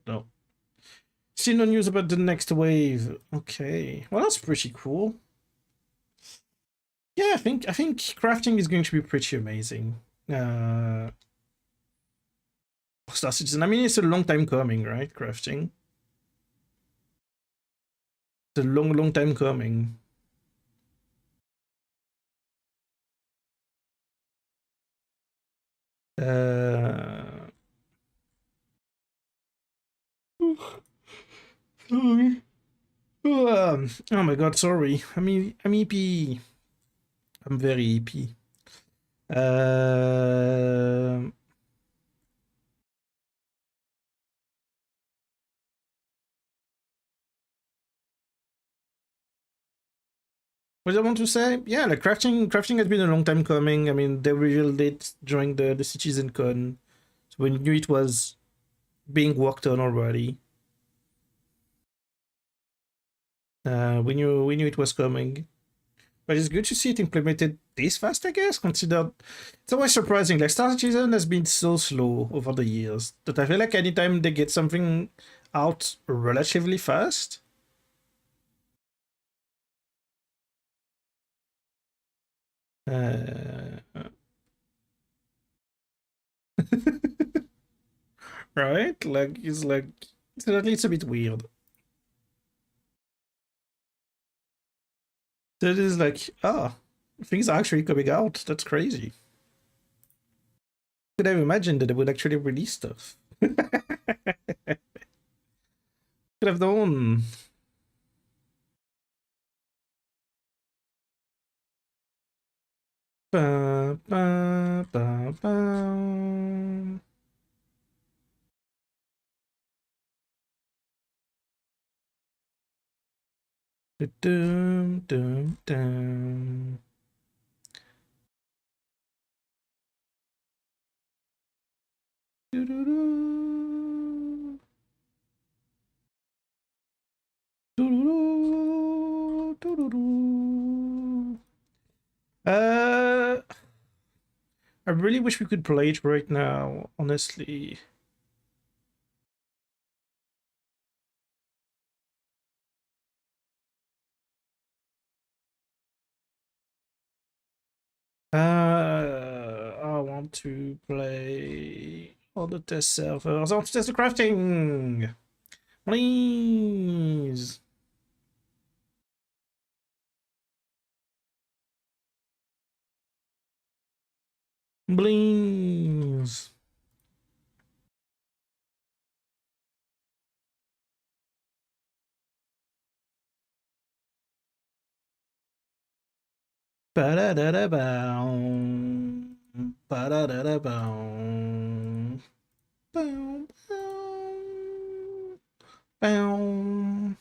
No. Still no news about the next wave. Okay, well that's pretty cool. Yeah, I think crafting is going to be pretty amazing. Star Citizen. I mean, it's a long time coming, right? Crafting. It's a long time coming. Sorry. Oh my god, sorry. I'm EP. I'm very EP. What I want to say? Yeah, like crafting has been a long time coming. I mean, they revealed it during the Citizen Con. So we knew it was being worked on already. We knew it was coming. But it's good to see it implemented this fast, I guess, considered it's always surprising. Like Star Citizen has been so slow over the years that I feel like anytime they get something out relatively fast, Right? Like, at least a bit weird. That is like, things are actually coming out. That's crazy. Could have imagined that they would actually release stuff. Could have known. Ba, ba, ba, ba. Dum, dum, dum. Doo-doo-doo. Doo-doo-doo. Doo-doo-doo. I really wish we could play it right now, honestly. I want to play on the test servers. I want to test the crafting! Please! Please! Ba-da-da-da-bow. Ba-da-da-da-bow. Bow, bow. Bow.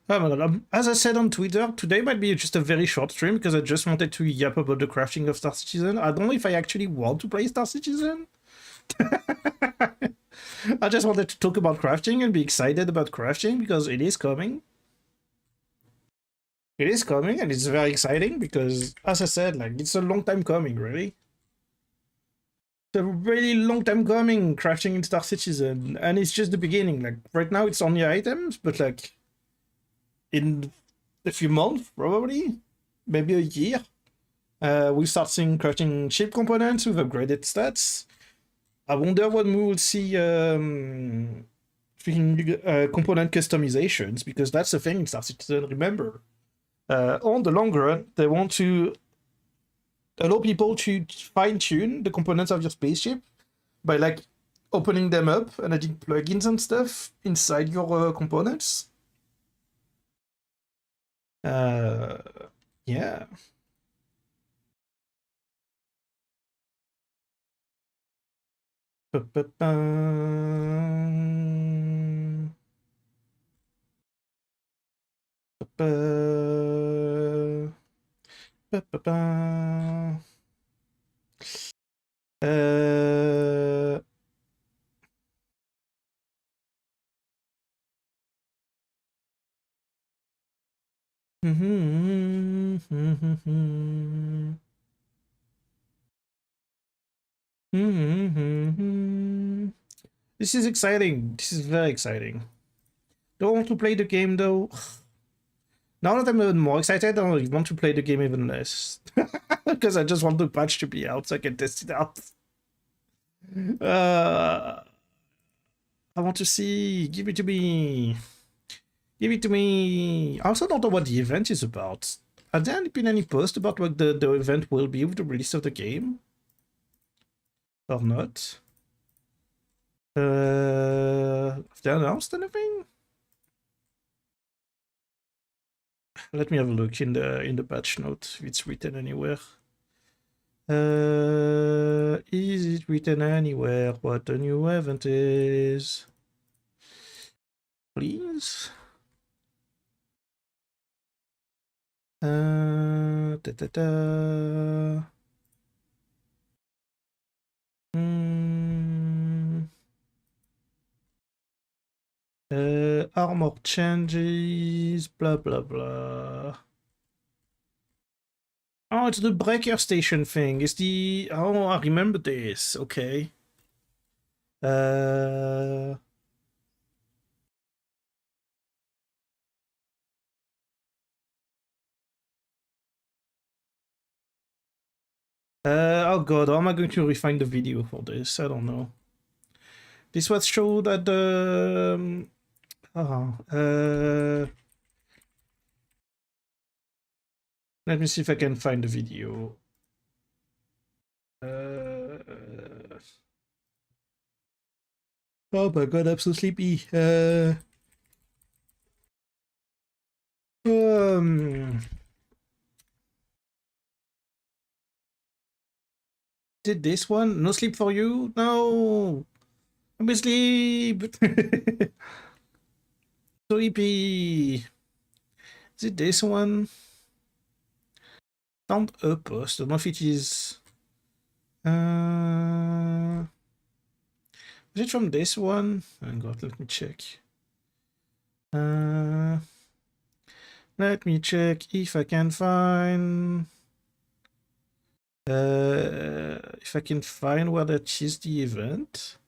Oh my god, as I said on Twitter, today might be just a very short stream because I just wanted to yap about the crafting of Star Citizen. I don't know if I actually want to play Star Citizen. I just wanted to talk about crafting and be excited about crafting because it is coming. It is coming and it's very exciting because, as I said, like, it's a long time coming, really. It's a really long time coming, crafting in Star Citizen, and it's just the beginning. Like, right now it's only items, but like, in a few months, probably, maybe a year, we start seeing crafting ship components with upgraded stats. I wonder when we will see component customizations, because that's the thing in Star Citizen, remember. On the long run, they want to allow people to fine-tune the components of your spaceship by, like, opening them up and adding plugins and stuff inside your components. Yeah. Ba-ba-bum. Ba-ba. Ba-ba-bum. This is exciting. This is very exciting. Don't want to play the game though. Now that I'm even more excited, I want to play the game even less. Because I just want the patch to be out so I can test it out. I want to see. Give it to me. Give it to me. I also don't know what the event is about. Have there been any posts about what the event will be with the release of the game? Or not? Have they announced anything? Let me have a look in the patch note if it's written anywhere. Is it written anywhere what the new event is? Please? Da, da, da. Armor changes, blah blah blah. Oh, it's the breaker station thing. It's the... Oh, I remember this. Okay. Oh god, how am I going to refine the video for this? I don't know. This was showed at the... let me see if I can find the video. Oh my god, I'm so sleepy. Did this one? No sleep for you? No! I'm asleep! Sleepy! Is it this one? Found a post. I don't know if it is... is it from this one? Hang on, let me check. Let me check if I can find... if I can find where that is the event.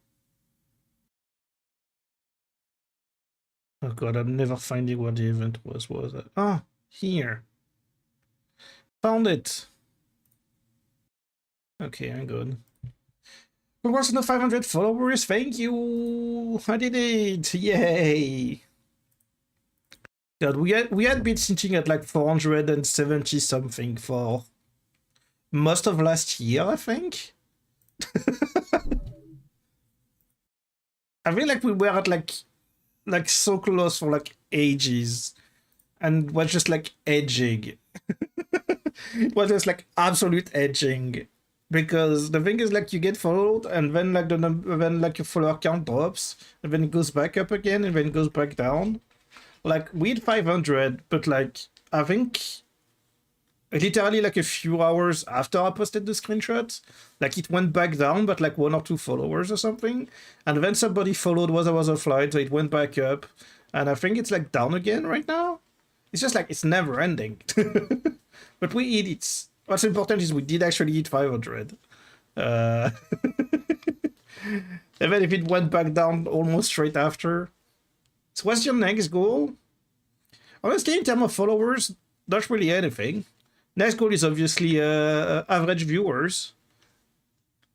Oh god, I'm never finding what the event was. What was that? Ah, here. Found it. Okay, I'm good. Congrats on the 500 followers. Thank you. I did it. Yay. God, we had been sitting at like 470 something for most of last year, I think. I feel like we were at like so close for like ages, and was just like edging. It was just like absolute edging, because the thing is like you get followed, and then like when like your follower count drops, and then it goes back up again, and then it goes back down. Like we had 500, but like I think literally like a few hours after I posted the screenshot, like it went back down, but like 1 or 2 followers or something, and then somebody followed while I was offline, so it went back up, and I think it's like down again right now. It's just like it's never ending. But we hit it. What's important is we did actually hit 500. And then if it went back down almost straight after. So what's your next goal? Honestly, in terms of followers, not really anything. Next goal is obviously average viewers.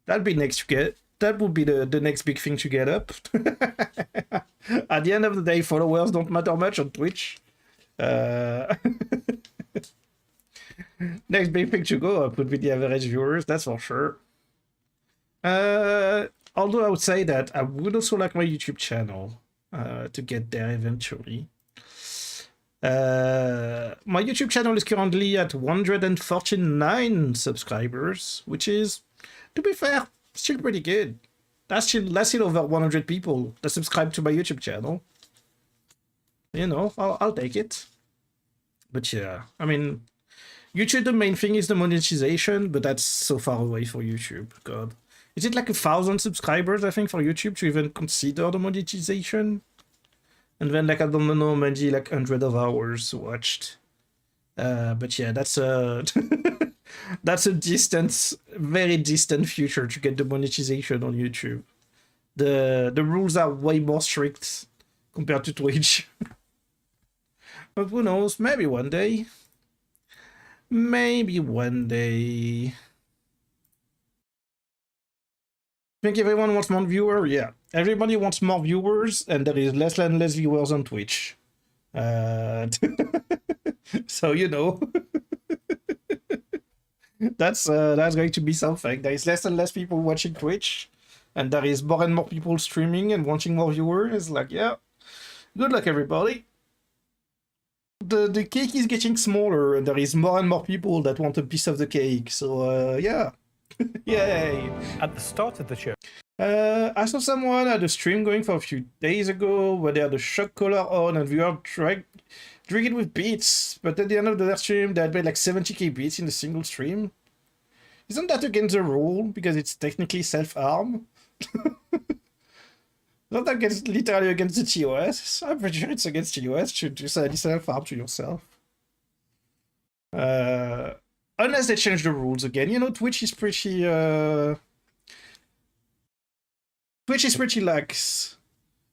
That'd be next to get. That would be the next big thing to get up. At the end of the day, followers don't matter much on Twitch. Next big thing to go up would be the average viewers, that's for sure. Although I would say that I would also like my YouTube channel to get there eventually. My YouTube channel is currently at 149 subscribers, which is, to be fair, still pretty good. That's still over 100 people that subscribe to my YouTube channel. You know, I'll take it. But yeah, I mean, YouTube, the main thing is the monetization, but that's so far away for YouTube. God, is it like 1,000 subscribers, I think, for YouTube to even consider the monetization? And then, like, I don't know, maybe like 100 of hours watched. But yeah, that's a that's a distant, very distant future to get the monetization on YouTube. The rules are way more strict compared to Twitch. But who knows? Maybe one day. Maybe one day. Think everyone wants more viewers? Yeah. Everybody wants more viewers, and there is less and less viewers on Twitch. So, you know. That's going to be something. There is less and less people watching Twitch, and there is more and more people streaming and watching more viewers. It's like, yeah. Good luck, everybody. The cake is getting smaller, and there is more and more people that want a piece of the cake. So, yeah. Yay. At the start of the show, I saw someone had a stream going for a few days ago where they had a shock collar on and we were drinking with beats, but at the end of their stream they had made like 70k beats in a single stream. Isn't that against the rule because it's technically self-harm? Not against, literally against the TOS. I'm pretty sure it's against TOS to say self-harm to yourself. Unless they change the rules again. You know, Twitch is pretty lax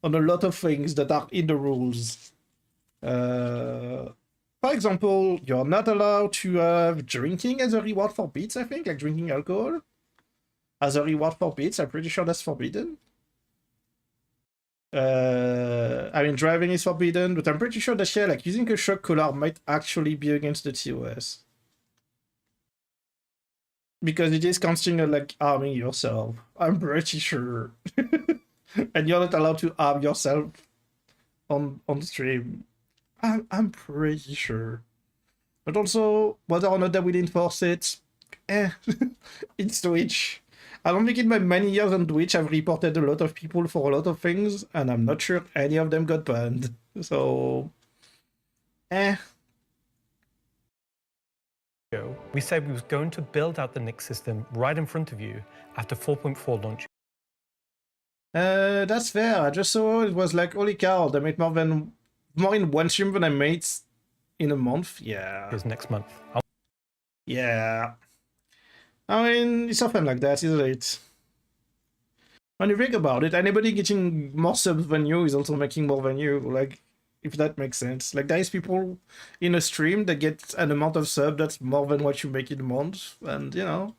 on a lot of things that are in the rules. For example, you're not allowed to have drinking as a reward for bits, I think, like drinking alcohol as a reward for bits. I'm pretty sure that's forbidden. I mean, driving is forbidden, but I'm pretty sure that, yeah, like using a shock collar might actually be against the TOS. Because it is constantly like arming yourself. I'm pretty sure. And you're not allowed to arm yourself on stream. I'm pretty sure. But also, whether or not they will enforce it, it's Twitch. I don't think in my many years on Twitch I've reported a lot of people for a lot of things, and I'm not sure any of them got banned. So, We said we was going to build out the Nix system right in front of you after 4.4 launch. That's fair. I just saw it was like, holy cow, they made more in one stream than I made in a month. Yeah. Is next month. Yeah. I mean, it's often like that, isn't it? When you think about it, anybody getting more subs than you is also making more than you. Like, if that makes sense. Like, there is people in a stream that get an amount of sub that's more than what you make in a month. And, you know,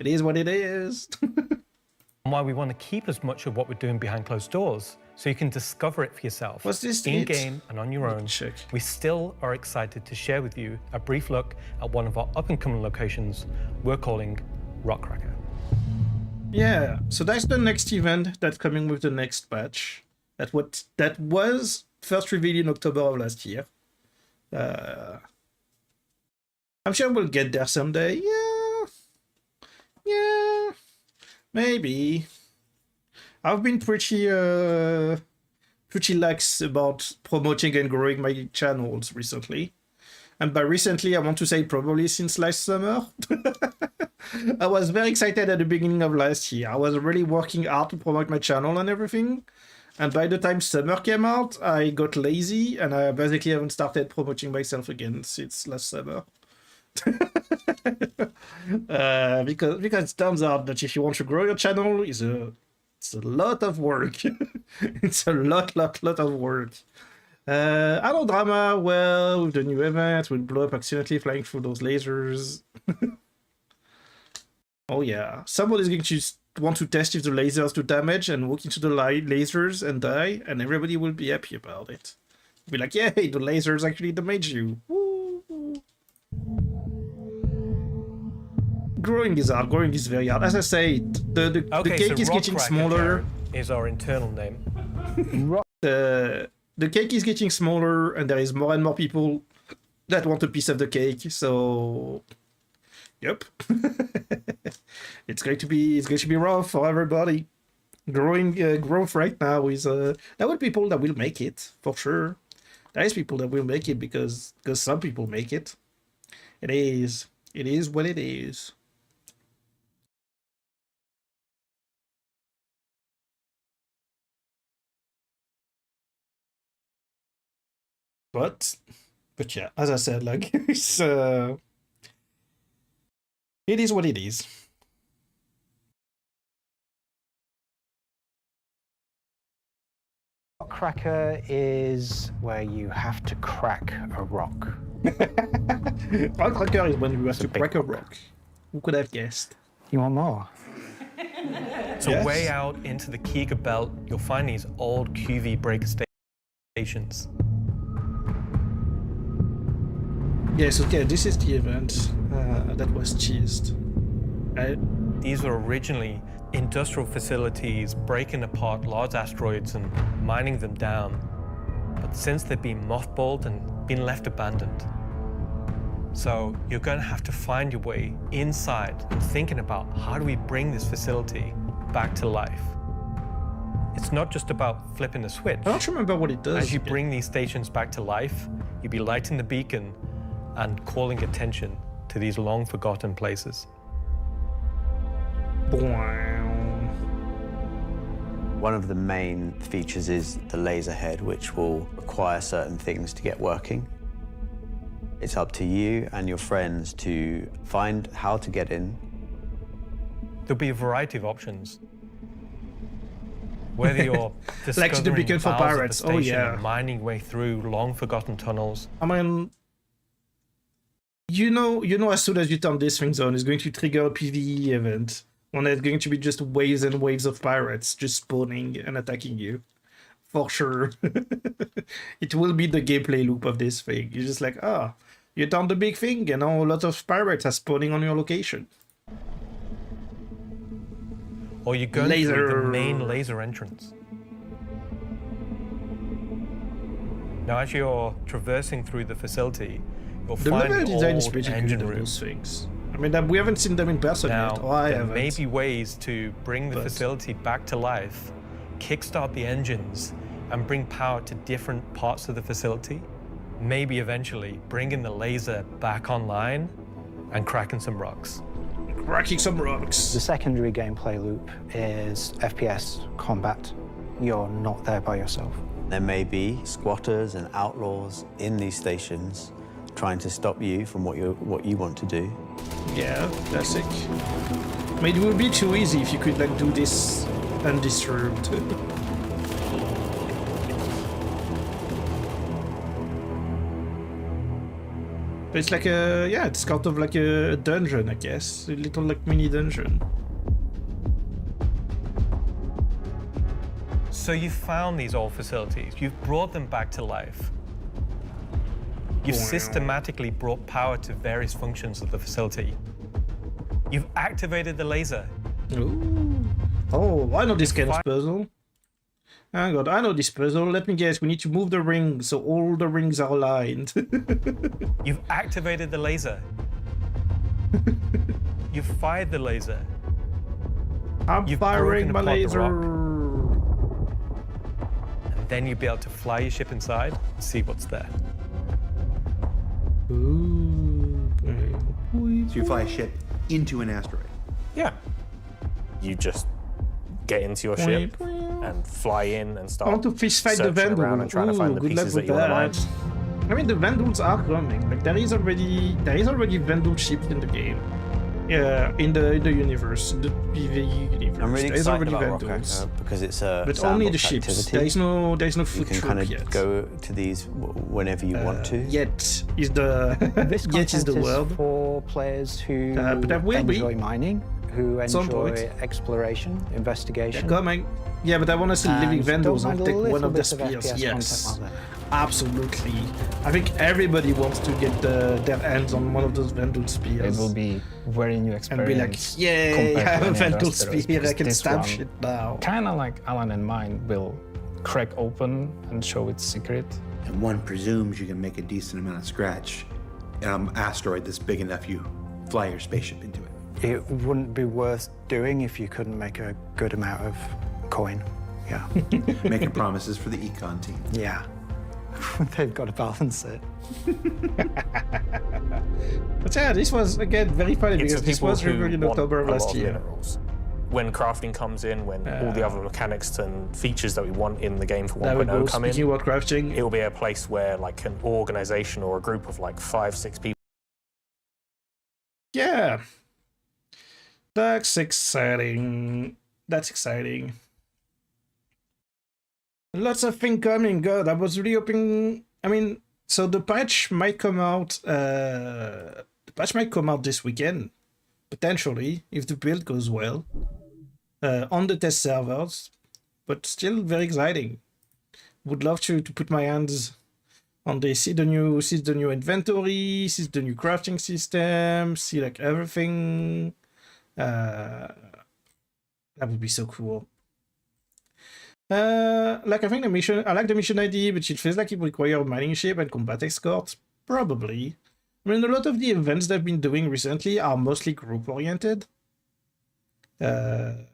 it is what it is. And why we want to keep as much of what we're doing behind closed doors so you can discover it for yourself. What's this? In-game and on your own. Check. We still are excited to share with you a brief look at one of our up-and-coming locations we're calling Rockcracker. Yeah, so that's the next event that's coming with the next patch. That was first revealed in October of last year. I'm sure we'll get there someday. Yeah, maybe. I've been pretty lax about promoting and growing my channels recently. And by recently, I want to say probably since last summer. I was very excited at the beginning of last year. I was really working hard to promote my channel and everything. And by the time summer came out, I got lazy and I basically haven't started promoting myself again since last summer. Because it turns out that if you want to grow your channel, it's a lot of work. It's a lot of work. I know drama, well, with the new event, we'll blow up accidentally flying through those lasers. Oh yeah, somebody's going to want to test if the lasers do damage and walk into the lasers and die, and everybody will be happy about it. Be like, yay, the lasers actually damage you. Woo. Growing is hard, growing is very hard. As I say, the cake is getting smaller. Is our internal name. The cake is getting smaller, and there is more and more people that want a piece of the cake. So, yep, it's going to be rough for everybody. Growth right now is there will be people that will make it for sure. There is people that will make it because some people make it. It is what it is. But yeah, as I said, like it is what it is. Cracker is where you have to crack a rock. Cracker is when you have to crack a rock. Who could have guessed? You want more? So Yes. way out into the Keiga belt, you'll find these old QV breaker stations. Yes, okay, this is the event that was cheesed. These were originally industrial facilities breaking apart large asteroids and mining them down. But since they've been mothballed and been left abandoned. So you're going to have to find your way inside and thinking about how do we bring this facility back to life. It's not just about flipping a switch. I don't remember what it does. As you bring these stations back to life, you'll be lighting the beacon and calling attention to these long-forgotten places. One of the main features is the laser head, which will require certain things to get working. It's up to you and your friends to find how to get in. There'll be a variety of options. Whether you're Like the discovering beacon for files of the pirates, oh station yeah. and mining your way through long-forgotten tunnels. I mean, you know, as soon as you turn these things on, it's going to trigger a PvE event. And there's going to be just waves and waves of pirates just spawning and attacking you. For sure. It will be the gameplay loop of this thing. You're just like, you done the big thing, and now a lot of pirates are spawning on your location. Or you're going through the main laser entrance. Now, as you're traversing through the facility, you'll The find level the design is old pretty engine good of room. those things. I mean, we haven't seen them in person Now, yet. I there haven't. may be ways to bring the facility back to life, kickstart the engines, and bring power to different parts of the facility. Maybe eventually bringing the laser back online and cracking some rocks. Cracking some rocks. The secondary gameplay loop is FPS combat. You're not there by yourself. There may be squatters and outlaws in these stations trying to stop you from what you want to do. Yeah, classic. I mean, it would be too easy if you could like do this undisturbed. But it's like it's kind of like a dungeon, I guess. A little like mini dungeon. So you've found these old facilities, you've brought them back to life. You've systematically brought power to various functions of the facility. You've activated the laser. Ooh. Oh, I know this kind of puzzle. Hang on, I know this puzzle. Let me guess, we need to move the ring so all the rings are aligned. You've activated the laser. You've fired the laser. I'm firing my laser. And then you'll be able to fly your ship inside and see what's there. Ooh. So you fly a ship into an asteroid. Yeah. You just get into your ship and fly in and start I want to fish fight the searching Vandal. around and trying to find the Good luck pieces with that you want that. to mine. I mean, the Vandals are coming. Like there is already Vandal ships in the game. Yeah, in the universe, the PvE universe. I'm really There's excited already about Vandals. Rockhacker because it's a But only the sandbox ships. activity. There is no You foot can troop kind of yet. go to these whenever you want to. Yet is the This yet is content the word. for players who But there will be. enjoy mining, who Some enjoy point. exploration, They're investigation. coming. Yeah, but I want to see living and Vandals don't and mind a take one little of the bit of spears. FPS Yes, content while there. absolutely. I think everybody wants to get their hands on one of those Vandal spears. It will be very new and be like, experience. yay, I compared to have a any Vandal other steroids, spear, I because can this stab one shit now. Kind of like Alan and mine will crack open and show its secret. And one presumes you can make a decent amount of scratch on an asteroid that's big enough you fly your spaceship into it. It wouldn't be worth doing if you couldn't make a good amount of coin. Yeah. Making promises for the econ team. Yeah. They've got to balance it. But yeah, this was again very funny It's because the this people was who reviewed in want October of a lot last of year. minerals. When crafting comes in, when all the other mechanics and features that we want in the game for 1.0 come Speaking in, about crafting, it will be a place where like an organization or a group of like 5-6 people. yeah, that's exciting. That's exciting. Lots of things coming. God, I was really hoping. I mean, so the patch might come out. The patch might come out this weekend, potentially, if the build goes well, on the test servers. But still very exciting. Would love to put my hands on this. See the new inventory. See the new crafting system. See like everything. That would be so cool. Like I think I like the mission idea, but it feels like it requires a mining ship and combat escorts. Probably. I mean, a lot of the events they've been doing recently are mostly group oriented. And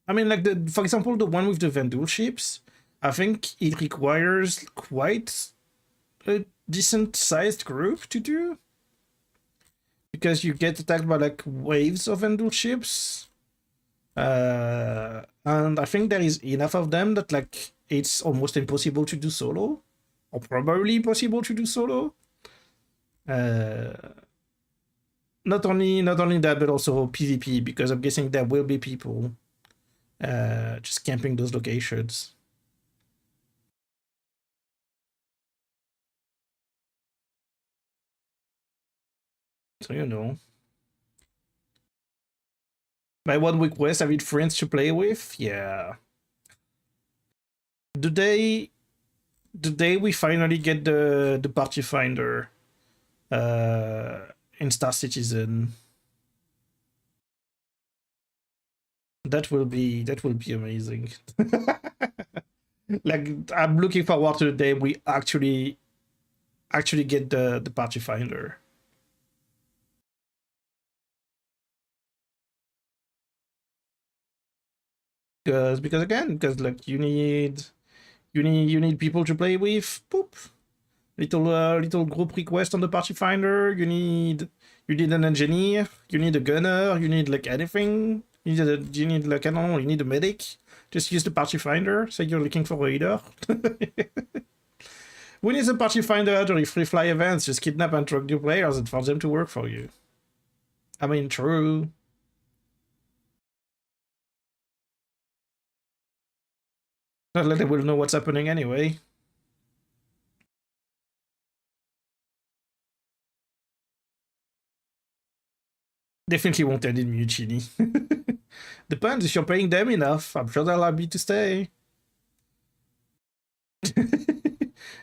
I mean, like for example, the one with the Vandal ships, I think it requires quite a decent sized group to do. Because you get attacked by like waves of Vandal ships. And I think there is enough of them that like it's almost impossible to do solo. Or probably impossible to do solo. Not only that, but also PvP, because I'm guessing there will be people just camping those locations. So, you know. My one request, I need friends to play with. Yeah. The day we finally get the party finder in Star Citizen, that will be amazing. Like, I'm looking forward to the day we actually get the party finder. Because again, like you need people to play with. Boop. Little group request on the party finder. You need an engineer. You need a gunner. You need like anything. You need like, I don't know. You need a medic. Just use the party finder. Say you're looking for a leader. We need the party finder during free fly events. Just kidnap and drug new players and force them to work for you. I mean, true. Not like they will know what's happening anyway. Definitely won't end in mutiny. Depends if you're paying them enough. I'm sure they'll happy to stay.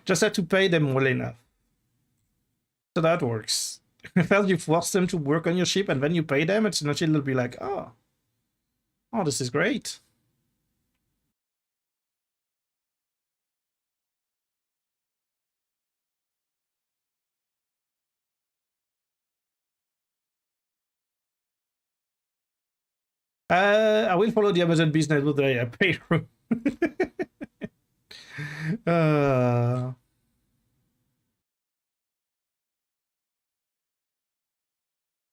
Just have to pay them well enough. So that works. First you force them to work on your ship and then you pay them, it's not they'll be like, oh, this is great. I will follow the Amazon business with the payroll.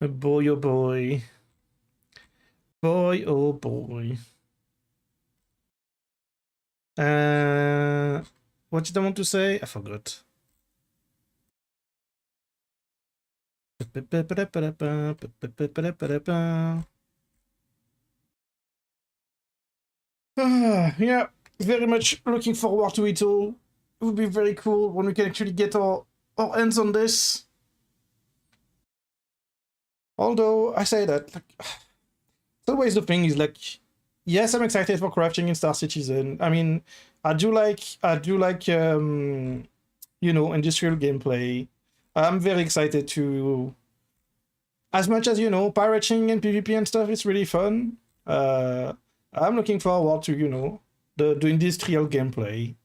Boy, oh boy. Boy, oh boy. What did I want to say? I forgot. Yeah, very much looking forward to it all. It would be very cool when we can actually get our hands on this. Although I say that, like, it's always the thing is like, yes, I'm excited for crafting in Star Citizen. I mean, I do like you know, industrial gameplay. I'm very excited to, as much as, you know, pirating and PvP and stuff is really fun. I'm looking forward to, you know, the industrial gameplay.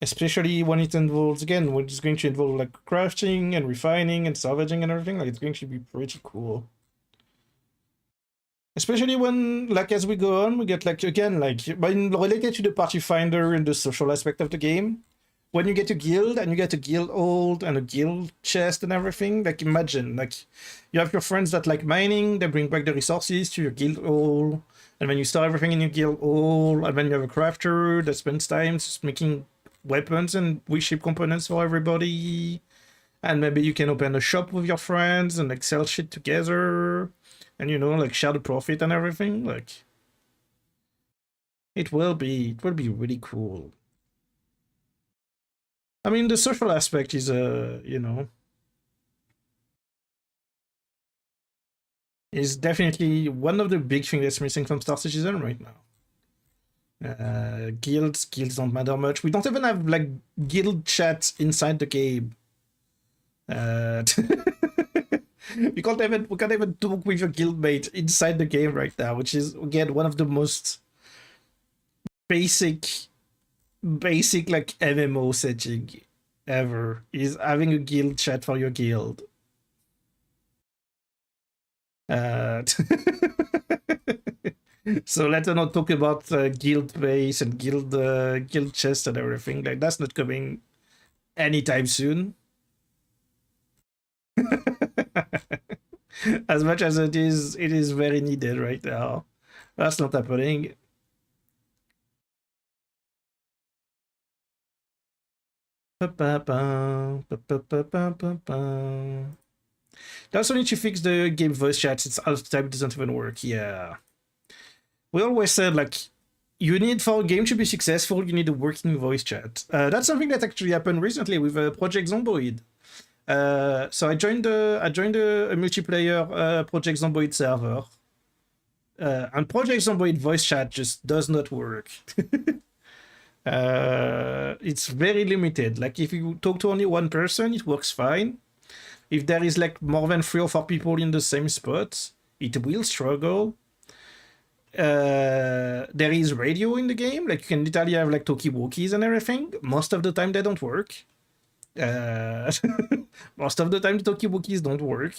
Especially when it involves, again, when it's going to involve like crafting and refining and salvaging and everything, like it's going to be pretty cool. Especially when, like, as we go on, we get like, again, like, when related to the party finder and the social aspect of the game, when you get a guild and you get a guild hold and a guild chest and everything, like, imagine, like, you have your friends that like mining, they bring back the resources to your guild hole, and then you store everything in your guild hole, and then you have a crafter that spends time just making weapons and ship components for everybody, and maybe you can open a shop with your friends and like sell shit together, and, you know, like share the profit and everything. Like, it will be really cool. I mean, the social aspect is you know, is definitely one of the big things that's missing from Star Citizen right now. Guilds don't matter much. We don't even have like guild chats inside the game. We can't even talk with your guildmate inside the game right now, which is, again, one of the most basic like MMO setting ever, is having a guild chat for your guild. So let's not talk about guild base and guild chest and everything. Like, that's not coming anytime soon. As much as it is very needed right now. That's not happening. They also need to fix the game voice chat. It's all the time, it doesn't even work. Yeah. We always said, like, you need, for a game to be successful, you need a working voice chat. That's something that actually happened recently with Project Zomboid. So I joined a multiplayer Project Zomboid server. And Project Zomboid voice chat just does not work. It's very limited. Like, if you talk to only one person, it works fine. If there is like more than 3 or 4 people in the same spot, it will struggle. There is radio in the game. Like, you can literally have like talkie-walkies and everything. Most of the time they don't work. Most of the time the talkie-walkies don't work.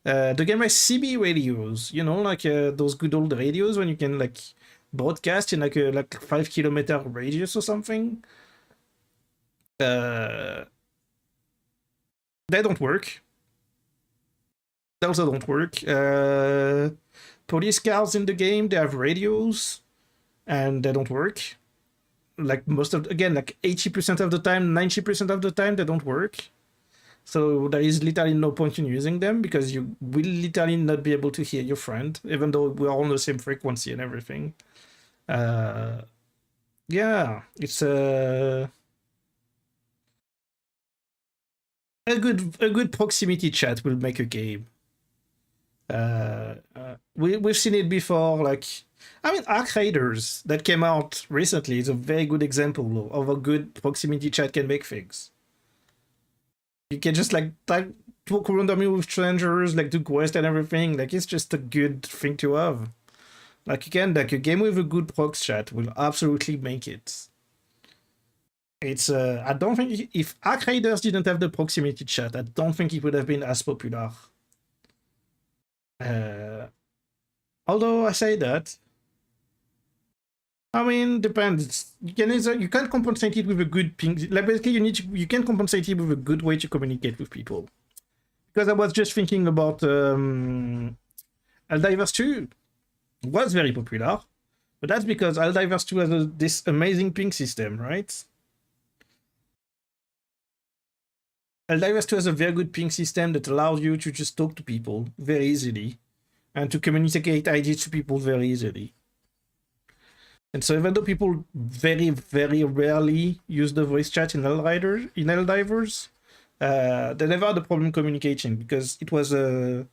The game has CB radios, you know, like those good old radios when you can like broadcast in like a 5-kilometer radius or something. They don't work. They also don't work. Police cars in the game, they have radios, and they don't work. Like most of, again, like 80% of the time, 90% of the time, they don't work. So there is literally no point in using them because you will literally not be able to hear your friend, even though we're on the same frequency and everything. Yeah, it's a good proximity chat will make a game. We've seen it before. Like, I mean, Arc Raiders that came out recently is a very good example of a good proximity chat can make things. You can just like talk randomly with strangers, like do quests and everything. Like, it's just a good thing to have. Like, again, like a game with a good prox chat will absolutely make it. It's I don't think if Arc Raiders didn't have the proximity chat, I don't think it would have been as popular. Although I say that, I mean, depends. You can't compensate it with a good ping. Like, basically, you can compensate it with a good way to communicate with people. Because I was just thinking about Helldivers 2 was very popular, but that's because Helldivers 2 has this amazing ping system, right? Helldivers 2 has a very good ping system that allows you to just talk to people very easily and to communicate ideas to people very easily. And so even though people very, very rarely use the voice chat in Helldivers, they never had a problem communicating because it was a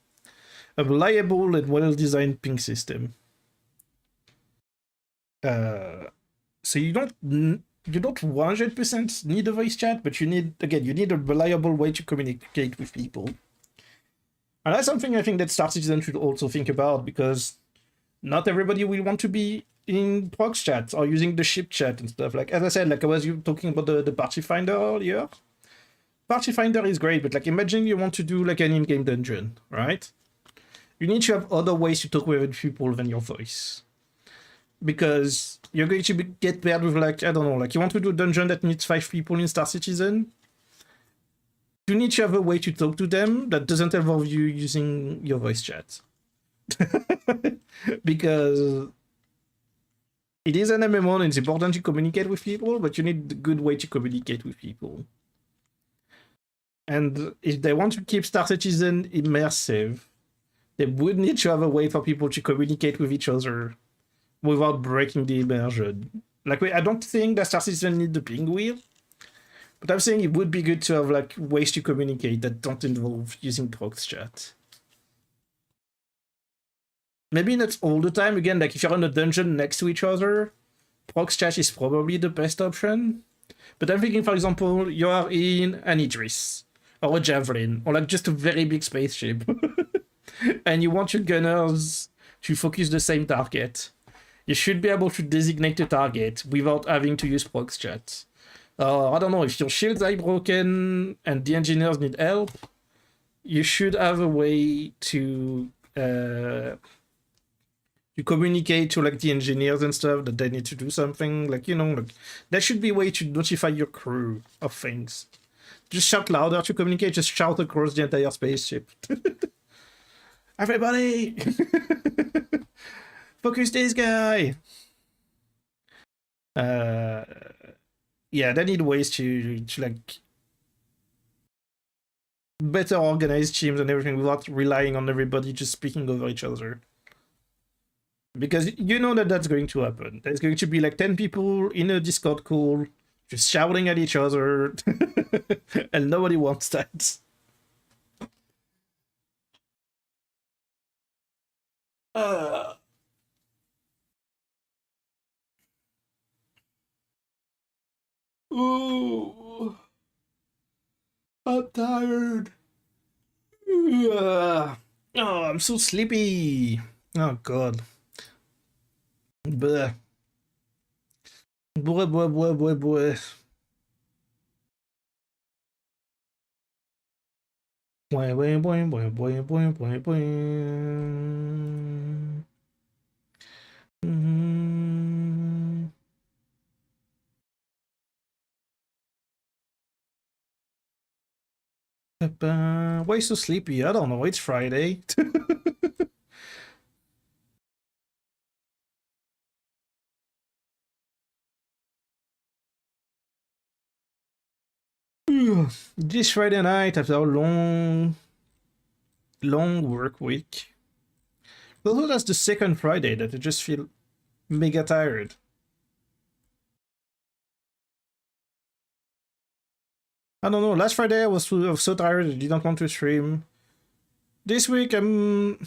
reliable and well-designed ping system. So you don't 100% need a voice chat, but you need a reliable way to communicate with people. And that's something I think that Star Citizen should also think about, because not everybody will want to be in prox chat or using the ship chat and stuff. Like, as I said, like I was talking about the party finder earlier. Party finder is great, but like, imagine you want to do like an in-game dungeon, right? You need to have other ways to talk with people than your voice. Because you're going to get paired with, like, I don't know, like you want to do a dungeon that needs 5 people in Star Citizen. You need to have a way to talk to them that doesn't involve you using your voice chat. Because it is an MMO and it's important to communicate with people, but you need a good way to communicate with people. And if they want to keep Star Citizen immersive, they would need to have a way for people to communicate with each other without breaking the immersion. Like, I don't think that Star Citizen need the ping wheel, but I'm saying it would be good to have like ways to communicate that don't involve using prox chat. Maybe not all the time. Again, like if you're in a dungeon next to each other, prox chat is probably the best option. But I'm thinking, for example, you are in an Idris or a Javelin or like just a very big spaceship, and you want your gunners to focus the same target. You should be able to designate a target without having to use prox chat. I don't know, if your shields are broken and the engineers need help, you should have a way to communicate to like the engineers and stuff that they need to do something. Like, you know, like there should be a way to notify your crew of things. Just shout louder to communicate, just shout across the entire spaceship. Everybody! Focus this guy! yeah, they need ways to like better organize teams and everything without relying on everybody just speaking over each other. Because you know that that's going to happen. There's going to be like 10 people in a Discord call just shouting at each other, and nobody wants that. Ooh, I'm tired. Oh, I'm so sleepy. Oh god. Bleh. Bleh, bleh, bleh, bleh, bleh. Boing, boing, boing, boing, boing, boing, boing, boing. Mm. Why are you so sleepy? I don't know. It's Friday. This Friday night after a long work week. Although that's the second Friday that I just feel mega tired. I don't know. Last Friday I was so tired I didn't want to stream. This week I was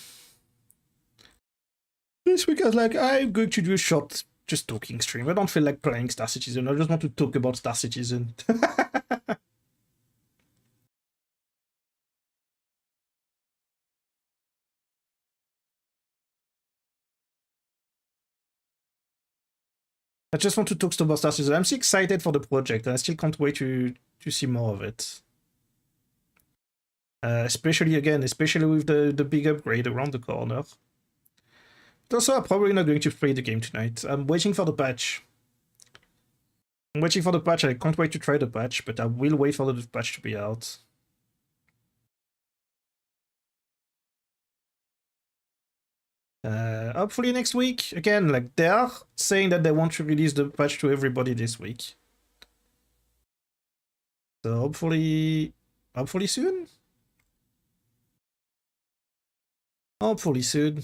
like, I'm going to do a short just talking stream. I don't feel like playing Star Citizen. I just want to talk about Star Citizen. I just want to talk about Star Citizen. I'm so excited for the project, and I still can't wait to see more of it. Especially with the big upgrade around the corner. But also, I'm probably not going to play the game tonight. I'm waiting for the patch. I can't wait to try the patch, but I will wait for the patch to be out. Hopefully next week. Again, like they are saying that they want to release the patch to everybody this week. So hopefully soon. Hopefully soon.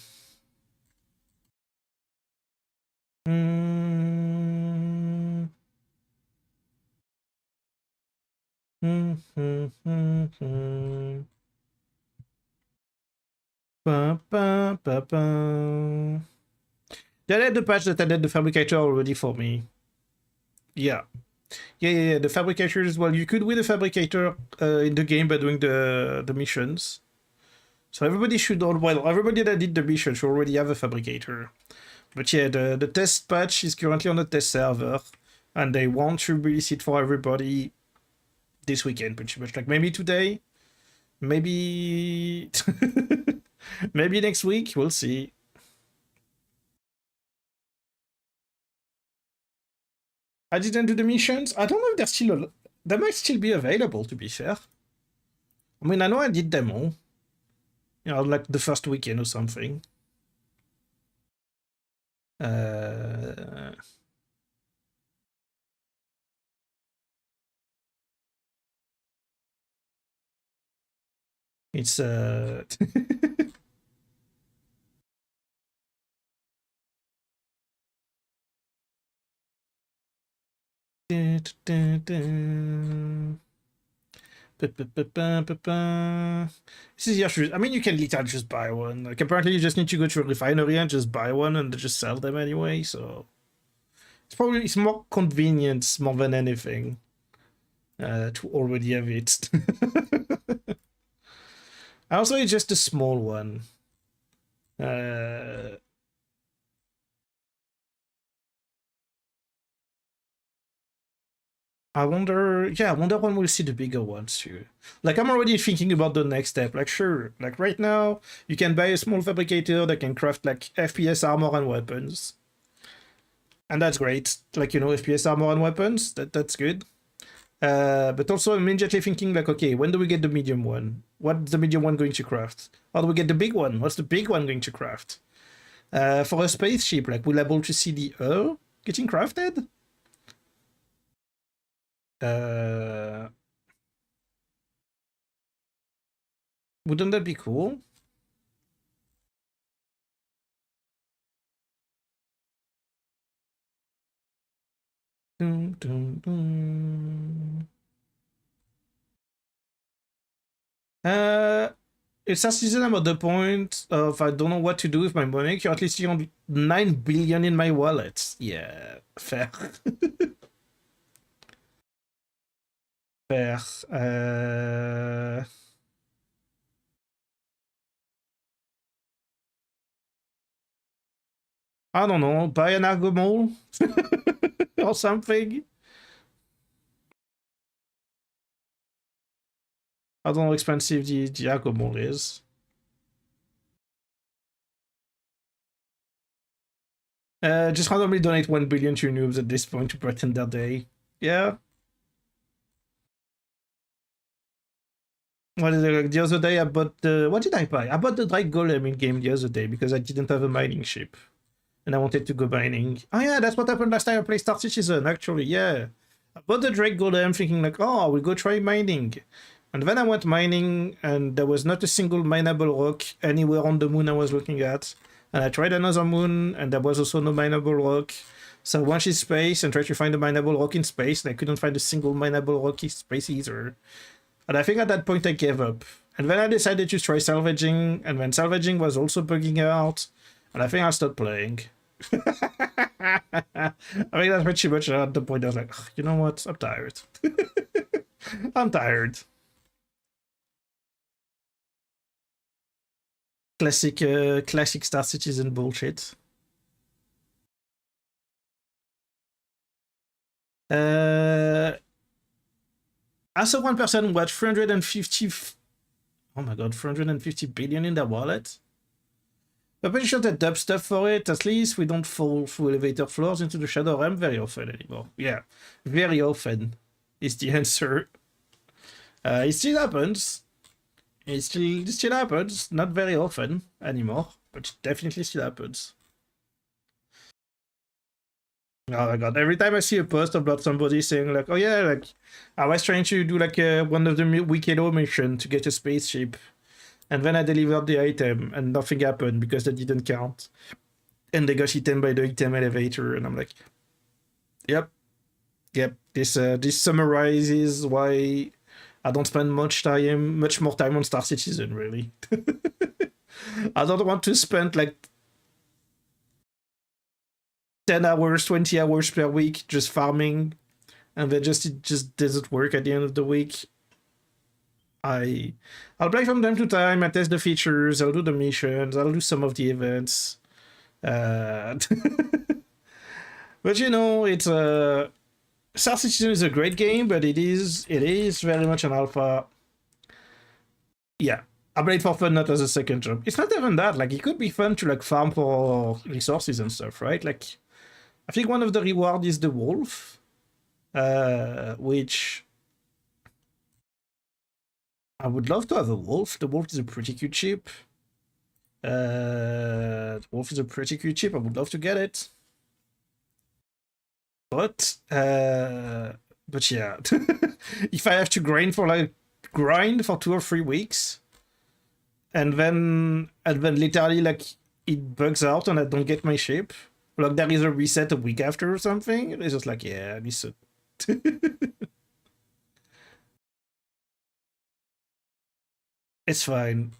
Ba, ba, ba, ba. They had the patch that added the fabricator already for me. Yeah. The fabricators, well, you could win a fabricator in the game by doing the missions. So everybody everybody that did the mission should already have a fabricator. But yeah, the test patch is currently on the test server, and they want to release it for everybody this weekend, pretty much. Like maybe today, maybe maybe next week, we'll see. I didn't do the missions. I don't know if they're still they might still be available, to be fair. I mean, I know I did them all. You know, like the first weekend or something. It's This is your. I mean, you can literally just buy one. Like, apparently, you just need to go to a refinery and just buy one, and they just sell them anyway. So it's more convenient more than anything to already have it. Also, it's just a small one. I wonder when we'll see the bigger ones too. Like, I'm already thinking about the next step. Like, sure, like right now, you can buy a small fabricator that can craft like FPS armor and weapons. And that's great. Like, you know, FPS armor and weapons, that's good. But also I'm immediately thinking like, okay, when do we get the medium one? What's the medium one going to craft? How do we get the big one? What's the big one going to craft? For a spaceship, like, we'll be able to see the hull getting crafted? Wouldn't that be cool? Dun, dun, dun. It's a season. I'm at the point of I don't know what to do with my money. Currently sitting on 9 billion in my wallet. Yeah, fair. Fair. I don't know. Buy an Argomol or something. I don't know how expensive the Argomol is. Just randomly donate 1 billion to noobs at this point to brighten their day. Yeah. What is it? The other day I bought the... What did I buy? I bought the Drake Golem in game the other day because I didn't have a mining ship. And I wanted to go mining. Oh yeah, that's what happened last time I played Star Citizen, actually, yeah. I bought the Drake Golem thinking like, oh, we'll go try mining. And then I went mining and there was not a single mineable rock anywhere on the moon I was looking at. And I tried another moon and there was also no mineable rock. So I went in space and tried to find a mineable rock in space and I couldn't find a single mineable rock in space either. And I think at that point I gave up. And then I decided to try salvaging, and then salvaging was also bugging out. And I think I stopped playing. I think that's pretty much at the point I was like, you know what? I'm tired. I'm tired. Classic Star Citizen bullshit. I saw one person watch 350. Oh my god, 350 billion in their wallet. I'm pretty sure they dub stuff for it. At least we don't fall through elevator floors into the Shadow Realm very often anymore. Yeah, very often is the answer. It still happens. It still happens. Not very often anymore, but it definitely still happens. Oh my god, every time I see a post about somebody saying like, oh yeah, like, I was trying to do like one of the Wicked mission to get a spaceship, and then I delivered the item and nothing happened because that didn't count. And they got eaten by the item elevator, and I'm like, yep, this summarizes why I don't spend much more time on Star Citizen, really. I don't want to spend like 10 hours, 20 hours per week just farming, and then it just doesn't work at the end of the week. I'll play from time to time, I test the features, I'll do the missions, I'll do some of the events. But you know, it's Star Citizen is a great game, but it is very much an alpha. Yeah, I play it for fun, not as a second job. It's not even that, like, it could be fun to like farm for resources and stuff, right? Like, I think one of the reward is the wolf, which I would love to have a wolf. The wolf is a pretty cute ship. The wolf is a pretty cute ship. I would love to get it. But yeah, if I have to grind for 2 or 3 weeks, and then literally like it bugs out and I don't get my ship, like there is a reset a week after or something, it's just like, yeah, this is it's fine.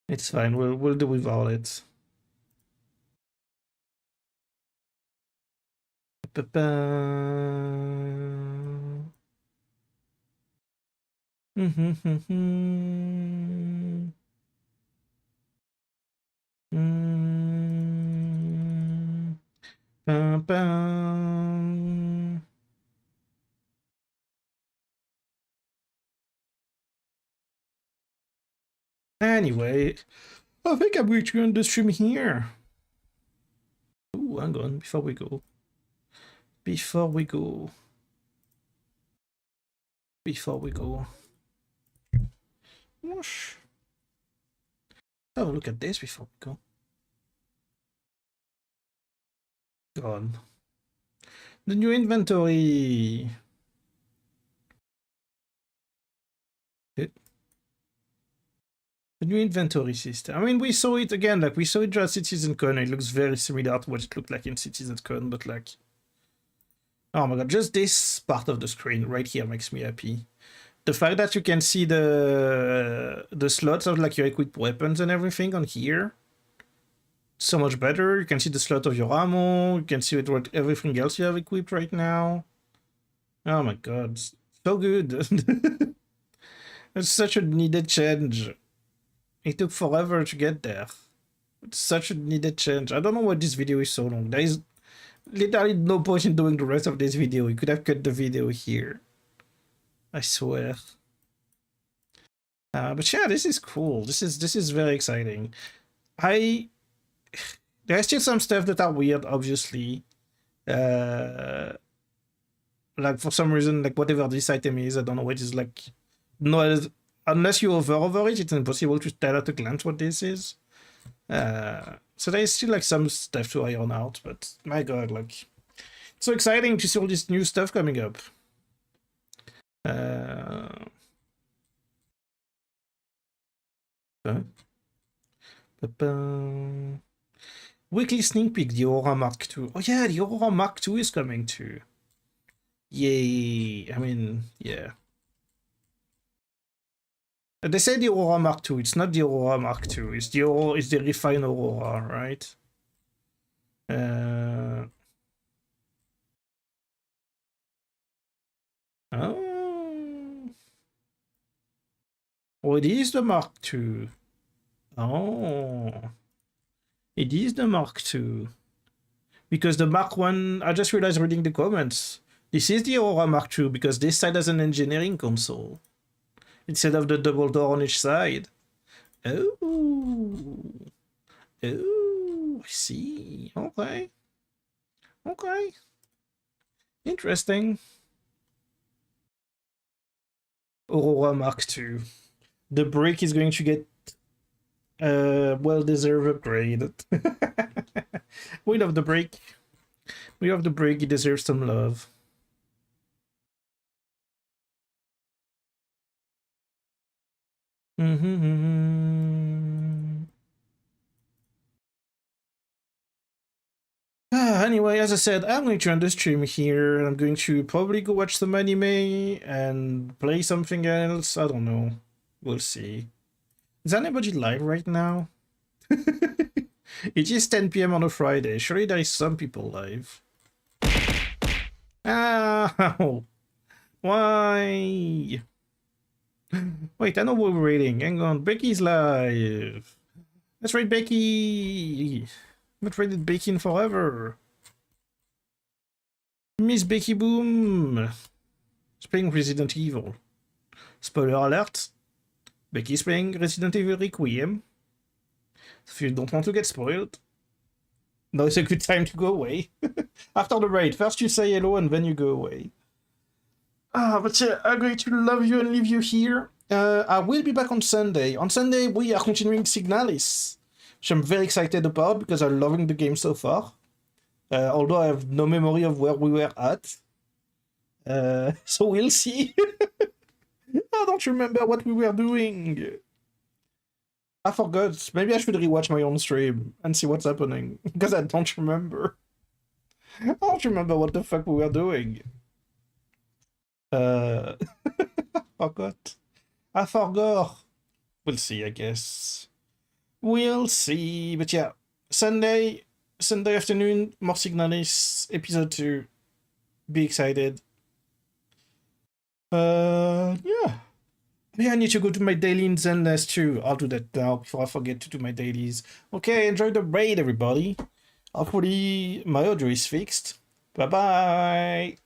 It's fine. We'll do without it. Anyway, I think I'm going to end the stream here. Ooh, hang on, before we go. Whoosh. Have a look at this before we go. Gone. The new inventory. The new inventory system. I mean, we saw it again, like we saw it at CitizenCon. It looks very similar to what it looked like in CitizenCon, but like, oh my god, just this part of the screen right here makes me happy. The fact that you can see the slots of like your equipped weapons and everything on here, so much better. You can see the slot of your ammo. You can see what everything else you have equipped right now. Oh my god, so good. It's such a needed change. It took forever to get there. It's such a needed change. I don't know why this video is so long. There is literally no point in doing the rest of this video. You could have cut the video here. I swear. But yeah, this is cool. This is very exciting. There's still some stuff that are weird, obviously. Like for some reason, like whatever this item is, I don't know what it is like. No, unless you hover it, it's impossible to tell at a glance what this is. So there's still like some stuff to iron out, but my god, like it's so exciting to see all this new stuff coming up. Weekly sneak peek, the Aurora Mark II. Oh yeah, the Aurora Mark II is coming too. Yay! I mean, yeah. They say the Aurora Mark II. It's not the Aurora Mark II. It's the refined Aurora, right? Oh, it is the Mark II. Oh, it is the Mark II. Because the Mark I, I just realized reading the comments. This is the Aurora Mark II because this side has an engineering console instead of the double door on each side. Oh, I see. Okay. Interesting. Aurora Mark II. The brick is going to get well-deserved upgrade. We love the brick. We love the brick. It deserves some love. Anyway, as I said, I'm going to end the stream here. I'm going to probably go watch some anime and play something else. I don't know. We'll see. Is anybody live right now? It is 10 PM on a Friday. Surely there is some people live. Ow! Why? Wait, I know what we're reading. Hang on. Becky's live. Let's read Becky. I haven't read Becky in forever. Miss Becky Boom. Is playing Resident Evil. Spoiler alert. Becky's playing Resident Evil Requiem. If you don't want to get spoiled, now is a good time to go away. After the raid, first you say hello and then you go away. But yeah, I'm going to love you and leave you here. I will be back on Sunday. On Sunday, we are continuing Signalis, which I'm very excited about because I'm loving the game so far. Although I have no memory of where we were at. So we'll see. I don't remember what we were doing. I forgot. Maybe I should rewatch my own stream and see what's happening. Because I don't remember. I don't remember what the fuck we were doing. I forgot. I forgot. We'll see, I guess. We'll see. But yeah, Sunday afternoon, more Signalis, episode 2. Be excited. Yeah. Yeah, I need to go to my daily in Zenless too. I'll do that now before I forget to do my dailies. Okay, enjoy the raid, everybody. Hopefully my audio is fixed. Bye-bye.